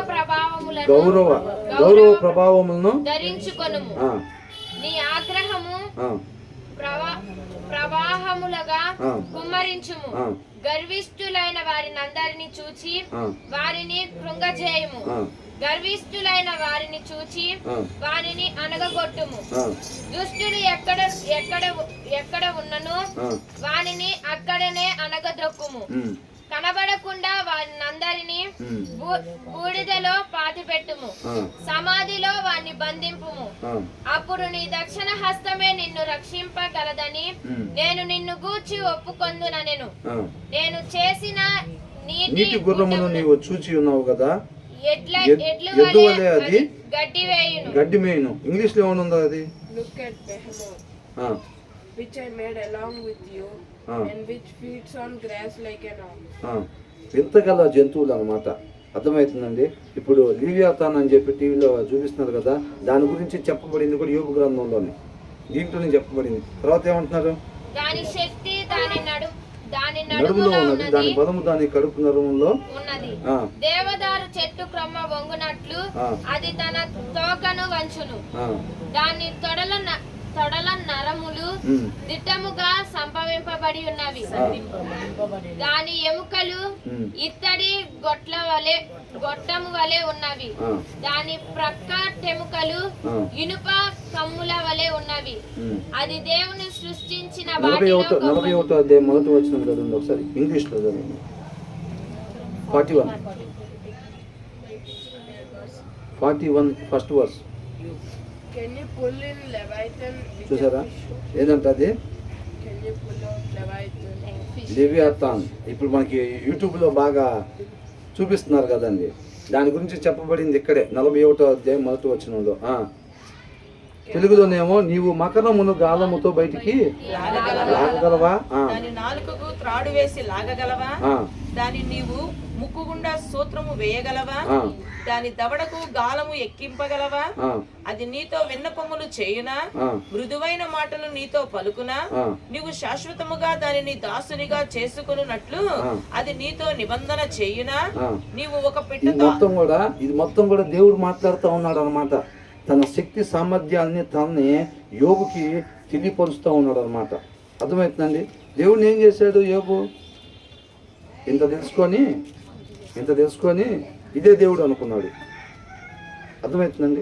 ప్రభావములను ధరించుకొనుము, నీ ఆగ్రహము ప్రవాహములుగా కుమ్మరించుము, గర్విష్ఠులైన వారిని అందరిని చూచి వారిని కృంగజేయము, గర్విష్ఠులైన వారిని చూచి వారిని అనగగొట్టుము, దుష్టుడు ఎక్కడ ఉన్నను వారిని అక్కడనే అనగదొక్కుము, కనబడకుండా వారిని అందరినీ బూడిదలో పాతిపెట్టుము, సమాధిలో వారిని బంధింపుము. అప్పుడు నీ దక్షిణ హస్తమే నిన్ను రక్షింపగలదని నేను నిన్ను గూర్చి ఒప్పుకొందునెను. నేను చేసిన నీటి గుర్రమును నీవు చూచి ఉన్నావు కదా, ఎడ్లు వలె అది గడ్డి మేయును. ఇంగ్లీష్ లో ఏమనుందో అది? Look at Behemoth, which I made along with you, and which feeds on grass like an ox. వింతగల జంతువులు అన్నమాట. అర్థమవుతుందండి. ఇప్పుడు లీవియాతాన్ అని చెప్పి టీవీలో చూపిస్తున్నారు కదా, దాని గురించి చెప్పబడింది కూడా యోబు గ్రంథంలోనే, దీంట్లోనే చెప్పబడింది. తర్వాత ఏమంటున్నారు, దాని శక్తి దాని నడుములో ఉన్నది, దాని బలము దాని కడుపు నడుములో ఉన్నది. దేవదారు చెట్టు క్రమ వంగునట్లు అది తన తోకను వంచును. దాని తొడల నరములు దిట్టముగా సంభవింపబడి ఉన్నవి. దాని ఎముకలు ఇత్తడి గొట్టము వలె ఉన్నవి. దాని ప్రక్క టెముకలు ఇనుప కమ్ముల వలె ఉన్నవి. అది దేవుని సృష్టించిన 41వ అధ్యాయం మొదటి వచనం చదవండి ఒకసారి, ఇంగ్లీష్ లో చదవండి. 41 first verse. Can you pull in Leviathan? చూసారా ఏంటంటే అది Can you pull out Leviathan? లివియాతాన్. ఇప్పుడు మనకి యూట్యూబ్లో బాగా చూపిస్తున్నారు కదండి, దాని గురించి చెప్పబడింది ఇక్కడే 41వ అధ్యాయం మొదటి వచనంలో. తెలుగులోనేమో నీవు మకరమును గాలముతో బయటికి లాగగలవా, దాని నాలుకకు త్రాడు వేసి లాగగలవా, దాని నీవు ముక్కు గుండా సూత్రము వేయగలవా, దాని దవడకు గాలము ఎక్కింపగలవా, అది నీతో విన్నపములు చేయునా, మృదువైన మాటలు నీతో పలుకునా, నీవు శాశ్వతముగా దానిని దాసునిగా చేసుకున్నట్లు అది నీతో నిబంధన చేయునా, నీవు ఒక ఇది మొత్తం కూడా దేవుడు మాట్లాడుతూ ఉన్నాడు అనమాట. తన శక్తి సామర్థ్యాన్ని తనని యోబుకి తెలియపరుస్తూ ఉన్నాడు అనమాట. అర్థమవుతుందండి. దేవుడిని ఏం చేశాడు యోబు, ఇంత తెలుసుకొని ఇదే దేవుడు అనుకున్నాడు. అర్థమవుతుందండి.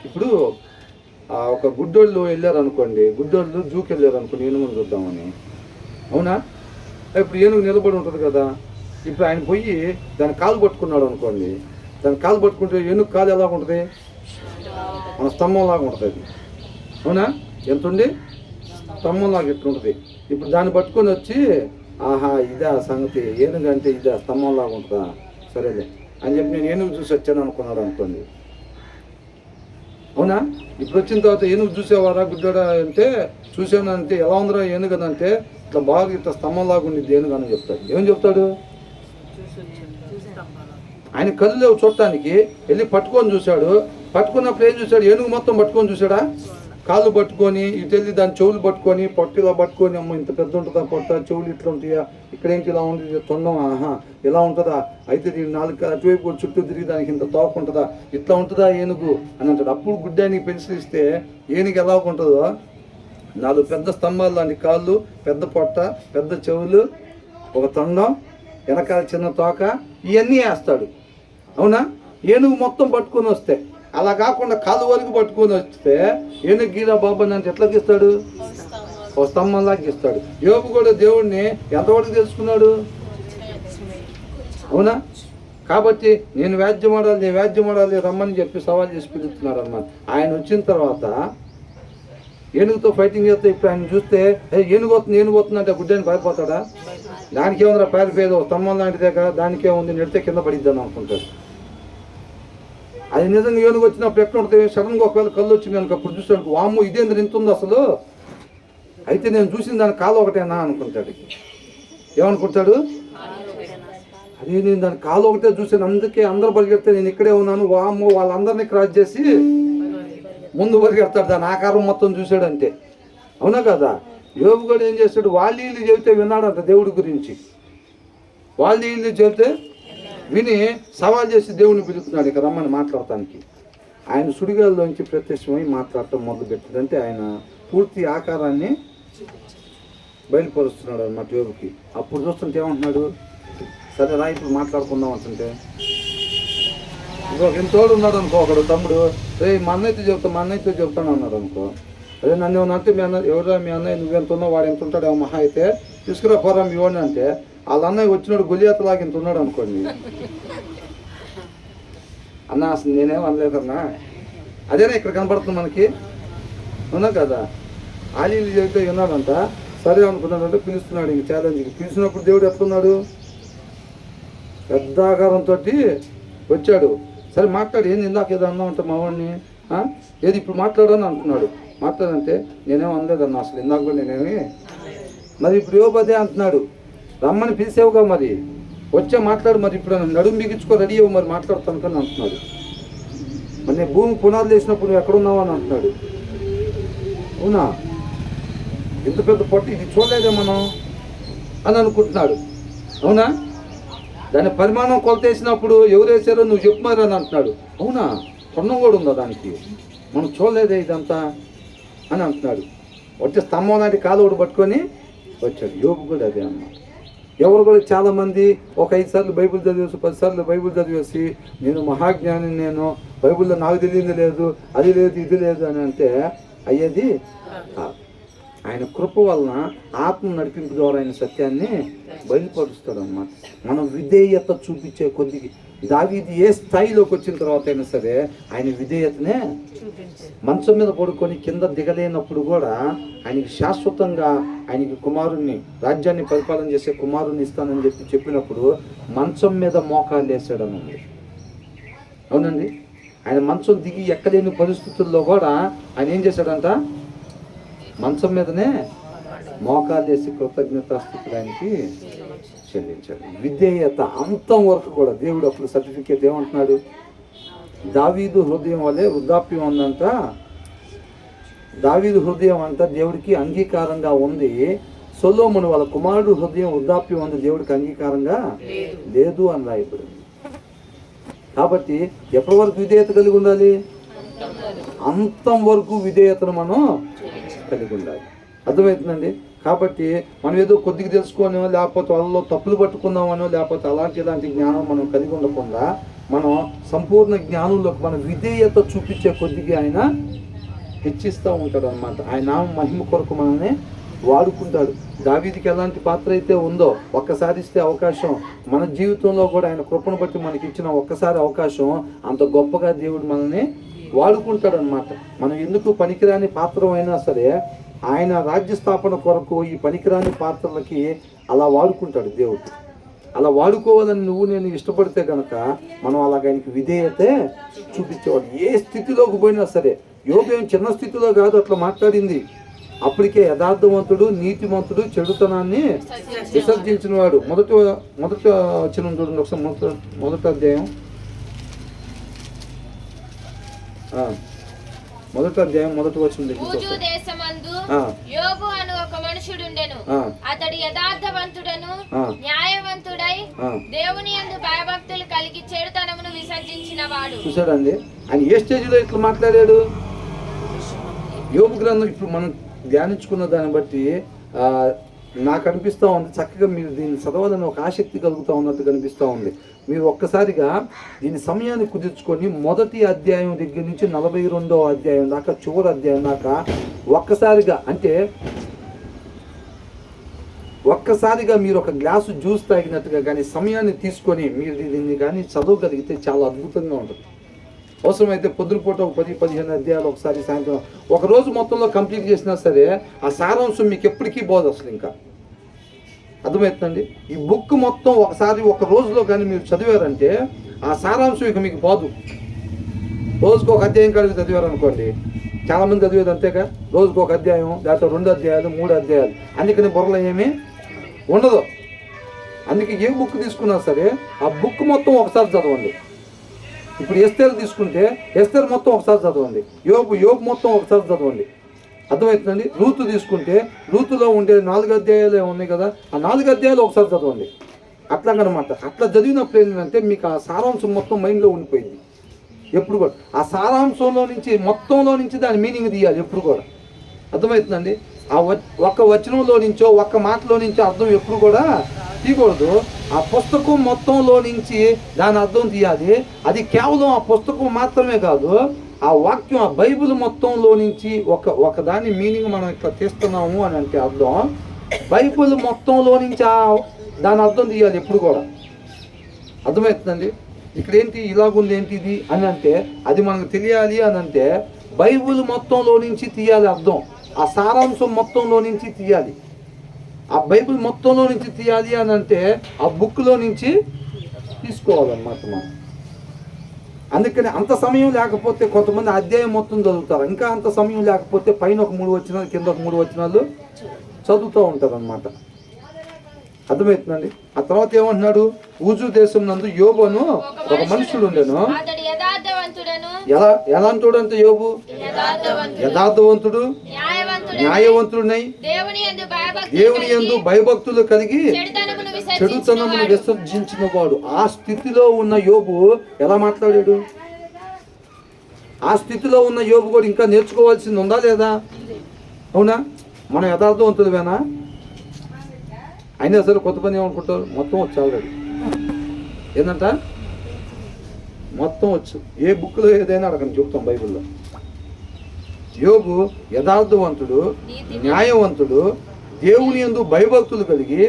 ఇప్పుడు ఒక గుడ్డోళ్ళు వెళ్ళారు అనుకోండి, గుడ్డోళ్ళు జూకి వెళ్ళారు అనుకోండి ఏనుగుని చూద్దామని, అవునా? ఇప్పుడు ఏనుగు నిలబడి ఉంటుంది కదా, ఇప్పుడు ఆయన పోయి దాని కాలు పట్టుకున్నాడు అనుకోండి, దాని కాలు పట్టుకుంటే ఏనుగు కాలు ఎలా ఉంటుంది, మన స్తంభంలాగా ఉంటుంది, అవునా? ఎంత ఉండి స్తంభంలాగా ఎట్లుంటుంది. ఇప్పుడు దాన్ని పట్టుకొని వచ్చి ఆహా ఇదా సంగతి, ఏనుగు అంటే ఇదా స్తంభంలాగా ఉంటుందా, సరేలే అని చెప్పి నేను ఏనుగు చూసి వచ్చాను అనుకున్నాడు అనుకోండి, అవునా? ఇప్పుడు వచ్చిన తర్వాత ఏనుగు చూసేవారా గుడ్డడా అంటే చూసానంటే ఎలా ఉందిరా ఏనుగు అని అంటే ఇట్లా బాగా ఇట్లా స్తంభంలాగా ఉండిద్ది ఏనుగు అని చెప్తాడు. ఏం చెప్తాడు, ఆయన కళ్ళు లేవు చూడటానికి, వెళ్ళి పట్టుకొని చూశాడు. పట్టుకున్నప్పుడు ఏం చూశాడు, ఏనుగు మొత్తం పట్టుకొని చూశాడా, కాళ్ళు పట్టుకొని ఇటు వెళ్ళి దాని చెవులు పట్టుకొని పొట్టిలా పట్టుకొని, అమ్మ ఇంత పెద్ద ఉంటుందా పొట్ట, చెవులు ఇట్లా ఉంటాయా, ఇక్కడేంటి ఇలా ఉంటుంది తొండం, ఆహా ఇలా ఉంటుందా, అయితే దీని నాలుగు అటువైపు కూడా చుట్టూ తిరిగి దానికి ఇంత తోక ఉంటుందా, ఇట్లా ఉంటుందా ఏనుగు అని అంటాడు. అప్పుడు గుడ్డానికి పెన్సిల్ ఇస్తే ఏనుగు ఎలా ఉంటుందో, 4 పెద్ద స్తంభాలు లాంటి కాళ్ళు, పెద్ద పొట్ట, పెద్ద చెవులు, ఒక తొండం, వెనకాల చిన్న తోక, ఇవన్నీ వేస్తాడు, అవునా? ఏనుగు మొత్తం పట్టుకొని వస్తే, అలా కాకుండా కాలు వరకు పట్టుకొని వస్తే ఏనుగు గీరా బాబా అంటే ఎట్లా గీస్తాడు, ఒక స్తంభంలా గీస్తాడు. యోబు కూడా దేవుడిని ఎంతవరకు తెలుసుకున్నాడు, అవునా? కాబట్టి నేను వ్యాజ్యమాడాలి రమ్మని చెప్పి సవాల్ చేసి పిలుస్తున్నాడు అన్నమాట. ఆయన వచ్చిన తర్వాత ఏనుగుతో ఫైటింగ్ చేస్తే ఇప్పుడు ఆయన చూస్తే ఏనుగు వస్తుంది అంటే గుడ్డని పారిపోతాడా, దానికి ఏముందిరా పారిపోయేది, ఒక స్తంభం లాంటిదే కదా, దానికే ఉంది, నెడితే కింద పడిద్దని అనుకుంటాడు. అది నిజంగా ఏనుగు వచ్చినప్పుడు ఎట్లా ఉంటుంది, సడన్గా ఒకవేళ కళ్ళు వచ్చింది కనుక అప్పుడు చూసాడు, వామ్ము ఇదేంద్ర ఇంత ఉంది అసలు, అయితే నేను చూసిన దాని కాలు ఒకటేనా అనుకుంటాడు. ఏమనుకుంటాడు, అదే నేను దాని కాలు ఒకటే చూసాను, అందుకే అందరూ పరిగెడితే నేను ఇక్కడే ఉన్నాను, వామ్ము వాళ్ళందరినీ క్రాస్ చేసి ముందు పరిగెడతాడు, దాని ఆకారం మొత్తం చూశాడంటే, అవునా కదా? యోబు కూడా ఏం చేస్తాడు, వాళ్ళు చెబితే విన్నాడంట దేవుడి గురించి, వాళ్ళు చెబితే విని సవాల్ చేసి దేవుని పిలుస్తున్నాడు ఇక్కడ రమ్మని మాట్లాడటానికి. ఆయన సుడిగాల్లోంచి ప్రత్యక్షమై మాట్లాడటం మొదలుపెట్టిందంటే ఆయన పూర్తి ఆకారాన్ని బయలుపరుస్తున్నాడు అన్నమాట యోబుకి. అప్పుడు చూస్తుంటే ఏమంటున్నాడు, సరే రా ఇప్పుడు మాట్లాడుకుందాం అంటుంటే, ఇంకొక ఎంతోడు ఉన్నాడు అనుకో, ఒకడు తమ్ముడు, మా అన్నయ్యతో చెప్తాను అన్నాడు అనుకో, అదే నన్ను ఏమన్నా అంటే మీ అన్నయ్య ఎవరా మీ అన్నయ్య నువ్వెంత ఉన్నావు, వాడు ఎంత ఉంటాడు మహా అయితే తీసుకురా పోరా మీ వాడిని అంటే, వాళ్ళ అన్నయ్య వచ్చినాడు గొలియాతలాగా ఇంత ఉన్నాడు అనుకోండి, అన్న అసలు నేనేం అనలేదన్నా, అదేనా ఇక్కడ కనపడుతుంది మనకి, అవునా కదా? ఆలీలు చెబితే విన్నాడంట, సరే అనుకున్నాడంటే పిలుస్తున్నాడు, ఇంక ఛాలెంజ్కి పిలిచినప్పుడు దేవుడు ఎట్లున్నాడు, పెద్ద ఆకారంతో వచ్చాడు. సరే మాట్లాడు, ఏంది ఇందాక ఏదో అన్నా అంటే మా వాడిని, ఏది ఇప్పుడు మాట్లాడని అంటున్నాడు. మాట్లాడంటే నేనేం అనలేదన్నా అసలు ఇందాక కూడా నేనేమి, మరి ఇప్పుడు యోబు అదే అంటున్నాడు, రమ్మని పిలిచేవుగా మరి వచ్చే మాట్లాడు, మరి ఇప్పుడు నడుము బిగించుకో రెడీ అవ్వు, మరి మాట్లాడతాను కానీ అంటున్నాడు. మరి నేను భూమి పునాదులు వేసినప్పుడు నువ్వు ఎక్కడున్నావు అని అంటున్నాడు. అవునా, ఇంత పెద్ద పొట్టు ఇది చూడలేదే మనం అని అనుకుంటున్నాడు. అవునా, దాని పరిమాణం కొలత వేసినప్పుడు ఎవరు వేసారో నువ్వు చెప్పు మరి అని అంటున్నాడు. అవునా, కొన్నం కూడా ఉందా దానికి, మనం చూడలేదే ఇదంతా అని అంటున్నాడు. వచ్చే స్తంభం లాంటి కాలువడు పట్టుకొని వచ్చాడు. యోబు కూడా అదే అన్నమాట. ఎవరు కూడా చాలామంది ఒక 5 సార్లు బైబిల్ చదివేసి 10 సార్లు బైబిల్ చదివేసి నేను మహాజ్ఞాని, నేను బైబిల్లో నాకు తెలియదు లేదు, అది లేదు, ఇది లేదు అని అంటే అయ్యేది కాదు. ఆయన కృప వలన ఆత్మ నడిపింపు ద్వారా ఆయన సత్యాన్ని బయలుపరుస్తాడు అన్నమాట. మనం విధేయత చూపించే కొద్దికి దావీదు ఏ స్థాయిలోకి వచ్చిన తర్వాత అయినా సరే ఆయన విధేయతనే మంచం మీద పడుకొని కింద దిగలేనప్పుడు కూడా ఆయనకి శాశ్వతంగా ఆయనకి కుమారుణ్ణి, రాజ్యాన్ని పరిపాలన చేసే కుమారుణ్ణి ఇస్తానని చెప్పినప్పుడు మంచం మీద మోకాలు వేసాడనండి. అవునండి, ఆయన మంచం దిగి ఎక్కలేని పరిస్థితుల్లో కూడా ఆయన ఏం చేశాడంట, మంచం మీదనే మోకాలు వేసి కృతజ్ఞతాస్తుతులు ఆయనకి చెల్లించాడు. విధేయత అంతం వరకు కూడా దేవుడు అప్పుడు సర్టిఫికేట్ ఏమంటున్నాడు, దావీదు హృదయం వల్లే వృద్ధాప్యం ఉందంట, దావీదు హృదయం అంతా దేవుడికి అంగీకారంగా ఉంది, సొలొమోను వాళ్ళ కుమారుడు హృదయం వృద్ధాప్యం ఉంది, దేవుడికి అంగీకారంగా లేదు అని రాయబడింది. కాబట్టి ఎప్పటి వరకు విధేయత కలిగి ఉండాలి, అంతం వరకు విధేయతను మనం కలిగి ఉండాలి. అర్థమవుతుందండి. కాబట్టి మనం ఏదో కొద్దిగా తెలుసుకోనో, లేకపోతే వాళ్ళలో తప్పులు పట్టుకుందామనో, లేకపోతే ఇలాంటి జ్ఞానం మనం కలిగి ఉండకుండా మనం సంపూర్ణ జ్ఞానంలోకి మన విధేయత చూపించే కొద్దిగా ఆయన హెచ్చిస్తూ ఉంటాడు అన్నమాట. ఆయన నామ మహిమ కొరకు మనల్ని వాడుకుంటాడు. దావీదుకి ఎలాంటి పాత్ర అయితే ఉందో ఒక్కసారి ఇస్తే అవకాశం, మన జీవితంలో కూడా ఆయన కృపను బట్టి మనకి ఇచ్చిన ఒక్కసారి అవకాశం అంత గొప్పగా దేవుడు మనల్ని వాడుకుంటాడు అన్నమాట. మనం ఎందుకు పనికిరాని పాత్ర అయినా సరే ఆయన రాజ్య స్థాపన కొరకు ఈ పనికిరాని పాత్రలకి అలా వాడుకుంటాడు దేవుడు. అలా వాడుకోవాలని నువ్వు నేను ఇష్టపడితే కనుక మనం అలాగ ఆయనకి విధేయతే చూపించేవాడు. ఏ స్థితిలోకి పోయినా సరే, యోబు ఏం చిన్న స్థితిలో కాదు అట్లా మాట్లాడింది. అప్పటికే యథార్థవంతుడు, నీతిమంతుడు, చెడుతనాన్ని విసర్జించిన వాడు. మొదట వచ్చిన చూడండి ఒకసారి, మొదటి అధ్యాయం, మొదటి వచనం. ఊజు దేశమందు యోబు అను ఒక మనుషుడుండెను. అతడు యథార్థవంతుడను న్యాయవంతుడై దేవుని యందు భయభక్తులు కలిగి చెడుతనమును విసర్జించిన వాడు. చూసాడండి ఆయన ఏ స్టేజ్లో ఇట్లా మాట్లాడాడు. యోబు గ్రంథం ఇప్పుడు మనం ధ్యానించుకున్న దాన్ని బట్టి నాకు అనిపిస్తూ ఉంది, చక్కగా మీరు దీన్ని చదవాలని ఒక ఆసక్తి కలుగుతూ ఉన్నట్టు కనిపిస్తూ ఉంది. మీరు ఒక్కసారిగా దీని సమయాన్ని కుదుర్చుకొని మొదటి అధ్యాయం దగ్గర నుంచి 42వ అధ్యాయం దాకా, చివరి అధ్యాయం దాకా ఒక్కసారిగా మీరు ఒక గ్లాసు జ్యూస్ తాగినట్టుగా కానీ సమయాన్ని తీసుకొని మీరు దీన్ని కానీ చదవగలిగితే చాలా అద్భుతంగా ఉంటుంది. అవసరమైతే పొద్దునపూట ఒక 10-15 అధ్యాయాలు ఒకసారి, సాయంత్రం ఒక రోజు మొత్తంలో కంప్లీట్ చేసినా సరే ఆ సారాంశం మీకు ఎప్పటికీ పోదు అసలు. ఇంకా అర్థమవుతుందండి. ఈ బుక్ మొత్తం ఒకసారి ఒక రోజులో కానీ మీరు చదివారంటే ఆ సారాంశం ఇక మీకు పోదు. రోజుకు ఒక అధ్యాయం కలిగి చదివారనుకోండి, చాలామంది చదివేది అంతేగా, రోజుకు ఒక అధ్యాయం, లేకపోతే 2 అధ్యాయాలు 3 అధ్యాయాలు, అందుకని బుర్రలో ఏమీ ఉండదు. అందుకే ఏ బుక్ తీసుకున్నా సరే ఆ బుక్ మొత్తం ఒకసారి చదవండి. ఇప్పుడు ఎస్తేర్ తీసుకుంటే ఎస్తేర్ మొత్తం ఒకసారి చదవండి, యోబు మొత్తం ఒకసారి చదవండి. అర్థమవుతుందండి. రూతు తీసుకుంటే రూతులో ఉండే 4 అధ్యాయాలు ఉన్నాయి కదా, ఆ 4 అధ్యాయాలు ఒకసారి చదవండి. అట్లాగనమాట. అట్లా చదివినప్పుడు ఏంటంటే మీకు ఆ సారాంశం మొత్తం మైండ్లో ఉండిపోయింది. ఎప్పుడు కూడా ఆ సారాంశంలో నుంచి మొత్తంలో నుంచి దాని మీనింగ్ తీయాలి ఎప్పుడు కూడా. అర్థమవుతుందండి. ఆ ఒక్క వచనంలో నుంచో ఒక్క మాటలో నుంచో అర్థం ఎప్పుడు కూడా తీయకూడదు. ఆ పుస్తకం మొత్తంలో నుంచి దాని అర్థం తీయాలి. అది కేవలం ఆ పుస్తకం మాత్రమే కాదు, ఆ వాక్యం, ఆ బైబిల్ మొత్తంలో నుంచి ఒక దాని మీనింగ్ మనం ఇట్లా తీస్తున్నాము అని అంటే అర్థం బైబిల్ మొత్తంలో నుంచి దాని అర్థం తీయాలి ఎప్పుడు కూడా. అర్థమవుతుందండి. ఇక్కడ ఏంటి ఇలాగుంది ఏంటి ఇది అని అంటే అది మనకు తెలియాలి అని అంటే బైబిల్ మొత్తంలో నుంచి తీయాలి అర్థం. ఆ సారాంశం మొత్తంలో నుంచి తీయాలి, ఆ బైబిల్ మొత్తంలో నుంచి తీయాలి అని అంటే ఆ బుక్లో నుంచి తీసుకోవాలన్నమాట మనం. అందుకని అంత సమయం లేకపోతే కొంతమంది అధ్యాయం మొత్తం చదువుతారు, ఇంకా అంత సమయం లేకపోతే పైన ఒక 3 వచనాలు కింద ఒక 3 వచనాలు చదువుతూ ఉంటారు అన్నమాట. అర్థమవుతుందండి. ఆ తర్వాత ఏమంటున్నాడు, ఊజు దేశం నందు యోబు అను ఒక మనుషుడు ఉండెను. అతడు యథార్థవంతుడను, ఎలాంటోడు అంటే యోబు యథార్థవంతుడు, న్యాయవంతుడునై దేవుని యందు భయభక్తులు కలిగి చెడుతనమును విసర్జించిన వాడు. ఆ స్థితిలో ఉన్న యోబు ఎలా మాట్లాడాడు? ఆ స్థితిలో ఉన్న యోబు కూడా ఇంకా నేర్చుకోవాల్సింది ఉందా లేదా? అవునా? మనం యథార్థవంతులమేనా? అయినా సరే కొత్త పని ఏమనుకుంటారు, మొత్తం వచ్చు ఆల్రెడీ. ఏంటంట మొత్తం వచ్చు. ఏ బుక్లో ఏదైనా అడగండి, చెప్తాం బైబిల్లో. యోబు యథార్థవంతుడు, న్యాయవంతుడు, దేవుని యందు భయభక్తులు కలిగి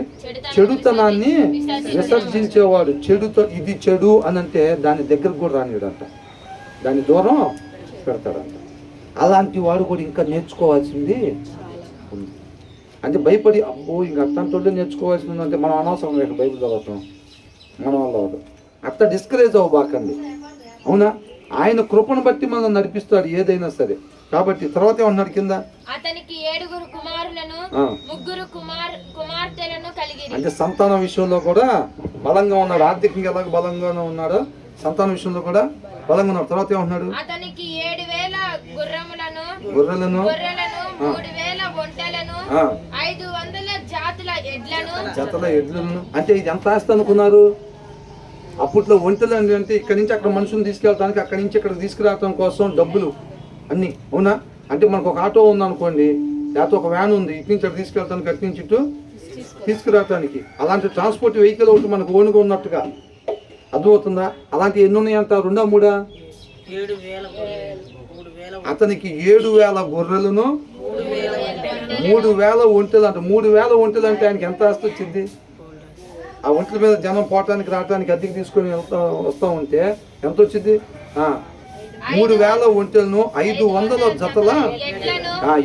చెడుతనాన్ని విసర్జించేవాడు. ఇది చెడు అని అంటే దాని దగ్గరకు కూడా రానియడంట, దాని దూరం పెడతాడంట. అలాంటి వాడు కూడా ఇంకా నేర్చుకోవాల్సింది ఉంది. అంటే భయపడి అబ్బో ఇంక అట్లాంటి నేర్చుకోవాల్సింది అంటే మనం అనవసరం లేక బైబిల్ చదవటం మన వల్ల అవ్వదు. అట్లా డిస్కరేజ్ అవ్వబాకండి. అవునా? ఆయన కృపను బట్టి మనం నడిపిస్తాడు ఏదైనా సరే. కాబట్టి తర్వాత ఏమన్నాడు కింద, అతనికి 7 కుమారులను 3 కుమార్తెలను కలిగి. అంటే సంతానం విషయంలో కూడా బలంగా ఉన్నాడు. ఆర్థికంగా ఎలాగ బలంగానే ఉన్నాడో సంతాన విషయంలో కూడా బలంగా ఉన్నాడు. తర్వాత ఏమంటున్నాడు, అతనికి 7,000 గొర్రెలను 3,000 ఒంటెలను 500 జాతుల ఎడ్లను. అంటే ఇది ఎంత ఆస్తి అనుకున్నారు? అప్పట్లో ఒంటెలు అంటే ఇక్కడి నుంచి అక్కడ మనుషులు తీసుకెళ్ళడానికి, అక్కడి నుంచి ఇక్కడ తీసుకురావడం కోసం డబ్బులు అన్ని. అవునా? అంటే మనకు ఒక ఆటో ఉందనుకోండి, లేకపోతే ఒక వ్యాన్ ఉంది, ఇటు నుంచి అక్కడ తీసుకెళ్తానికి, అటు నుంచి ఇటు తీసుకురావడానికి. అలాంటి ట్రాన్స్పోర్ట్ వెహికల్ ఒకటి మనకు ఓనుగా ఉన్నట్టుగా. అర్థమవుతుందా? అలాంటి ఎన్ని ఉన్నాయంట? 2 3? అతనికి 7,000 గొర్రెలను 3,000 ఒంటెలు అంట. 3,000 ఒంటెలు అంటే ఆయనకి ఎంత ఆస్తి వచ్చింది? ఆ ఒంటెల మీద జనం పోవటానికి రావటానికి అద్దెకి తీసుకొని వస్తూ ఉంటే ఎంత వచ్చింది? 3,000 ఒంటెలను 500 జతల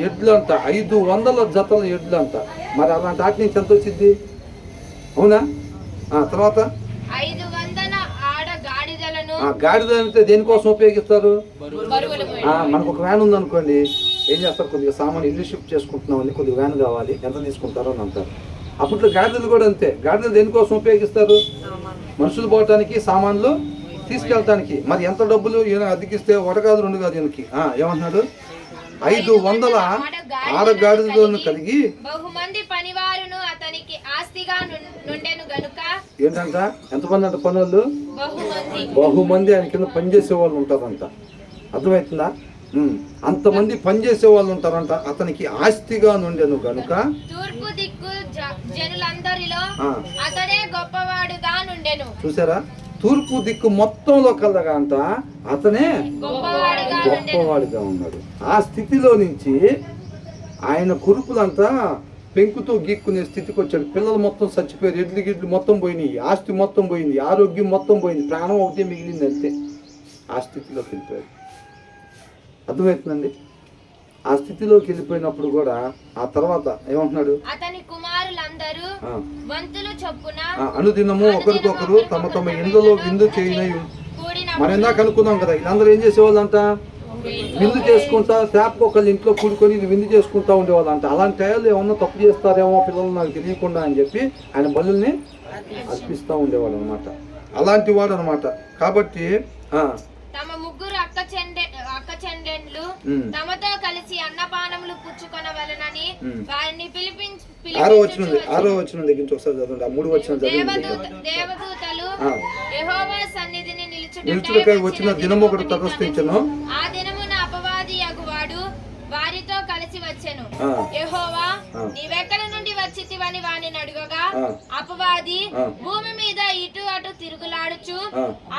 ఎడ్లు అంట. 500 జతల ఎడ్లు అంట. మరి అలాంటి వాటి నుంచి ఎంత వచ్చింది? అవునా? తర్వాత 500 గాడిద అంటే దేనికోసం ఉపయోగిస్తారు? మనకు ఒక వ్యాన్ ఉందనుకోండి, ఏం చేస్తారు, కొద్దిగా సామాన్ ఇల్లు షిఫ్ట్ చేసుకుంటున్నామని కొద్దిగా వ్యాన్ కావాలి, ఎంత తీసుకుంటారో అని అంటారు. అప్పట్లో గాడిదలు కూడా అంతే. గాడిదలు దేనికోసం ఉపయోగిస్తారు? మనుషులు పోవటానికి, సామాన్లు తీసుకెళ్ళటానికి. మరి ఎంత డబ్బులు ఈయన అద్దెకిస్తే? 1 కాదు 2 కాదు ఈయనకి. ఏమంటున్నాడు, 500 ఆడగాడిదలను కలిగి బహుమంది పనివారును అతనికి ఆస్తిగా నుండెను గనుక. ఏంటంట? ఎంతమంది అంట పనులు? బహుమంది ఆయన కింద పనిచేసే వాళ్ళు ఉంటారంట. అర్థమవుతుందా? అంతమంది పనిచేసే వాళ్ళు ఉంటారంట. అతనికి ఆస్తిగా నుండెను గనుక తూర్పు దిక్కు జనులందరిలో అతడే గొప్పవాడుగా నుండెను. చూసారా? తూర్పు దిక్కు మొత్తంలో కలగా అంట అతనే గొప్పవాడిగా ఉన్నాడు. ఆ స్థితిలో నుంచి ఆయన కురుపులంతా పెంకుతో గీక్కునే స్థితికి వచ్చాడు. పిల్లలు మొత్తం చచ్చిపోయారు, ఎడ్లు గిడ్లు మొత్తం పోయినాయి, ఆస్తి మొత్తం పోయింది, ఆరోగ్యం మొత్తం పోయింది, ప్రాణం ఒకటే మిగిలింది అంతే. ఆ స్థితిలోకి వెళ్ళిపోయాడు. అర్థమవుతుందండి? ఆ స్థితిలోకి వెళ్ళిపోయినప్పుడు కూడా ఆ తర్వాత ఏమంటున్నాడు, అతని కుమారులందరూ వంతులు చొప్పున అనుదినము ఒకరికొకరు తమ తమ ఇండ్లలో విందు చేయనై. మనం ఇందాక అనుకున్నాం కదా, వీళ్ళందరూ ఏం చేసేవాళ్ళంట, విందు చేసుకుంటా తేపకు ఒకళ్ళు ఇంట్లో కూడుకొని విందు చేసుకుంటా ఉండేవాళ్ళంట. అలాంటి టైంలో ఏమన్నా తప్పు చేస్తారేమో పిల్లలు నాకు తెలియకుండా అని చెప్పి ఆయన బలుల్ని అర్పిస్తూ ఉండేవాళ్ళు అనమాట. అలాంటి వాడు అనమాట. కాబట్టి తమ 3 అక్క చెండెండ్లు తమతో కలిసి అన్నపానములు పుచ్చుకొనవలెనని వారిని పిలిపించి 6వ వచనం దగ్గర నుంచి ఒకసారి చదవండి. ఆ 3వ వచనం దేవదూతలు యెహోవా సన్నిధిని నిలుచుటకై వచ్చిన దినము ఒకటి తటస్థించెను. ఆ దినమున అపవాది యగువాడు వారితో కలిసి వచ్చెను. యెహోవా నీవెక్కడ నుండి వచ్చితివని వానిని అడుగగా అపవాది భూమి మీద ఇటు అటు తిరుగులాడుచు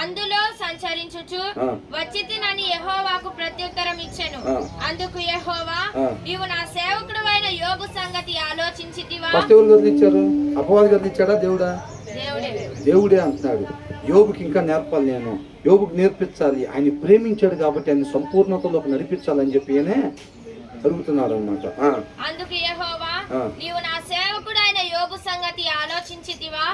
అందులో సంచరించుచు వచ్చితినని యెహోవాకు ప్రత్యుత్తరం ఇచ్చెను. అందుకు యెహోవా నీవు నా సేవకుడు అయిన యోబు సంగతి ఆలోచించితివా? అపవాది గదిలిచ్చాడా? దేవుడే అంటున్నాడు. యోబుకి ఇంకా నేర్పాలి, నేను యోబుకి నేర్పించాలి. ఆయన ప్రేమించాడు కాబట్టి ఆయన సంపూర్ణతలోకి నడిపించాలని చెప్పి అడుగుతున్నాడు అనమాట. అందుకు యెహోవా నీవు నా సేవకుడు అయిన యోబు సంగతి ఆలోచించితివా?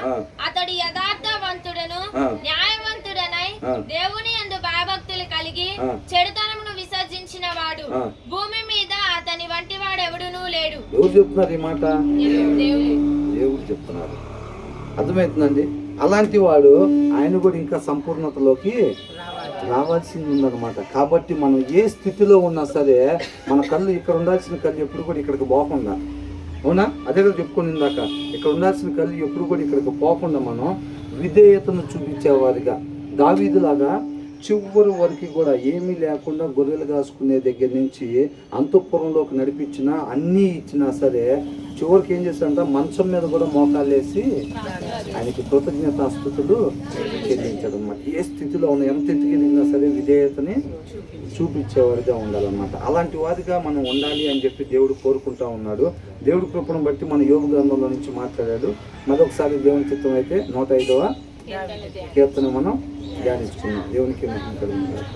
అతడు యథార్థవంతుడను న్యాయవంతుడనై దేవుని యందు భయభక్తులు కలిగి చెడుతనమును విసర్జించిన వాడు. భూమి మీద అతని వంటి వాడు ఎవడునూ లేడు. ఎవరు చెప్తున్నారు ఈ మాట? దేవుడు చెప్తున్నారు. అర్థమవుతుందండి. అలాంటి వాడు ఆయన కూడా ఇంకా సంపూర్ణతలోకి రావాల్సింది ఉందన్నమాట. కాబట్టి మనం ఏ స్థితిలో ఉన్నా సరే మన కళ్ళు ఇక్కడ ఉండాల్సిన కళ్ళు ఎప్పుడు కూడా ఇక్కడికి పోకుండా, అవునా? అదే కదా చెప్పుకొని ఇందాక, ఇక్కడ ఉండాల్సిన కళ్ళు ఎప్పుడు కూడా ఇక్కడికి పోకుండా మనం విధేయతను చూపించేవారిగా, దావీదులాగా చివరి వరకు కూడా ఏమీ లేకుండా గొర్రెలు కాసుకునే దగ్గర నుంచి అంతఃపురంలోకి నడిపించినా అన్నీ ఇచ్చినా సరే చివరికి ఏం చేశాడంట, మంచం మీద కూడా మోకాలు వేసి ఆయనకి కృతజ్ఞతాస్తుతులు చెల్లించాడు అనమాట. ఏ స్థితిలో ఉన్నా, ఎంత ఎత్తుకెళ్ళినా సరే విధేయతని చూపించేవారిగా ఉండాలన్నమాట. అలాంటి వారిగా మనం ఉండాలి అని చెప్పి దేవుడు కోరుకుంటా ఉన్నాడు. దేవుడి కృపను బట్టి మన యోగ గ్రంథంలో నుంచి మాట్లాడాడు. మరొకసారి దేవుని చిత్తం అయితే 105వ కీర్తన మనం ధ్యానించుకున్నాం. దేవునికి మహిమ కలుగును గాక.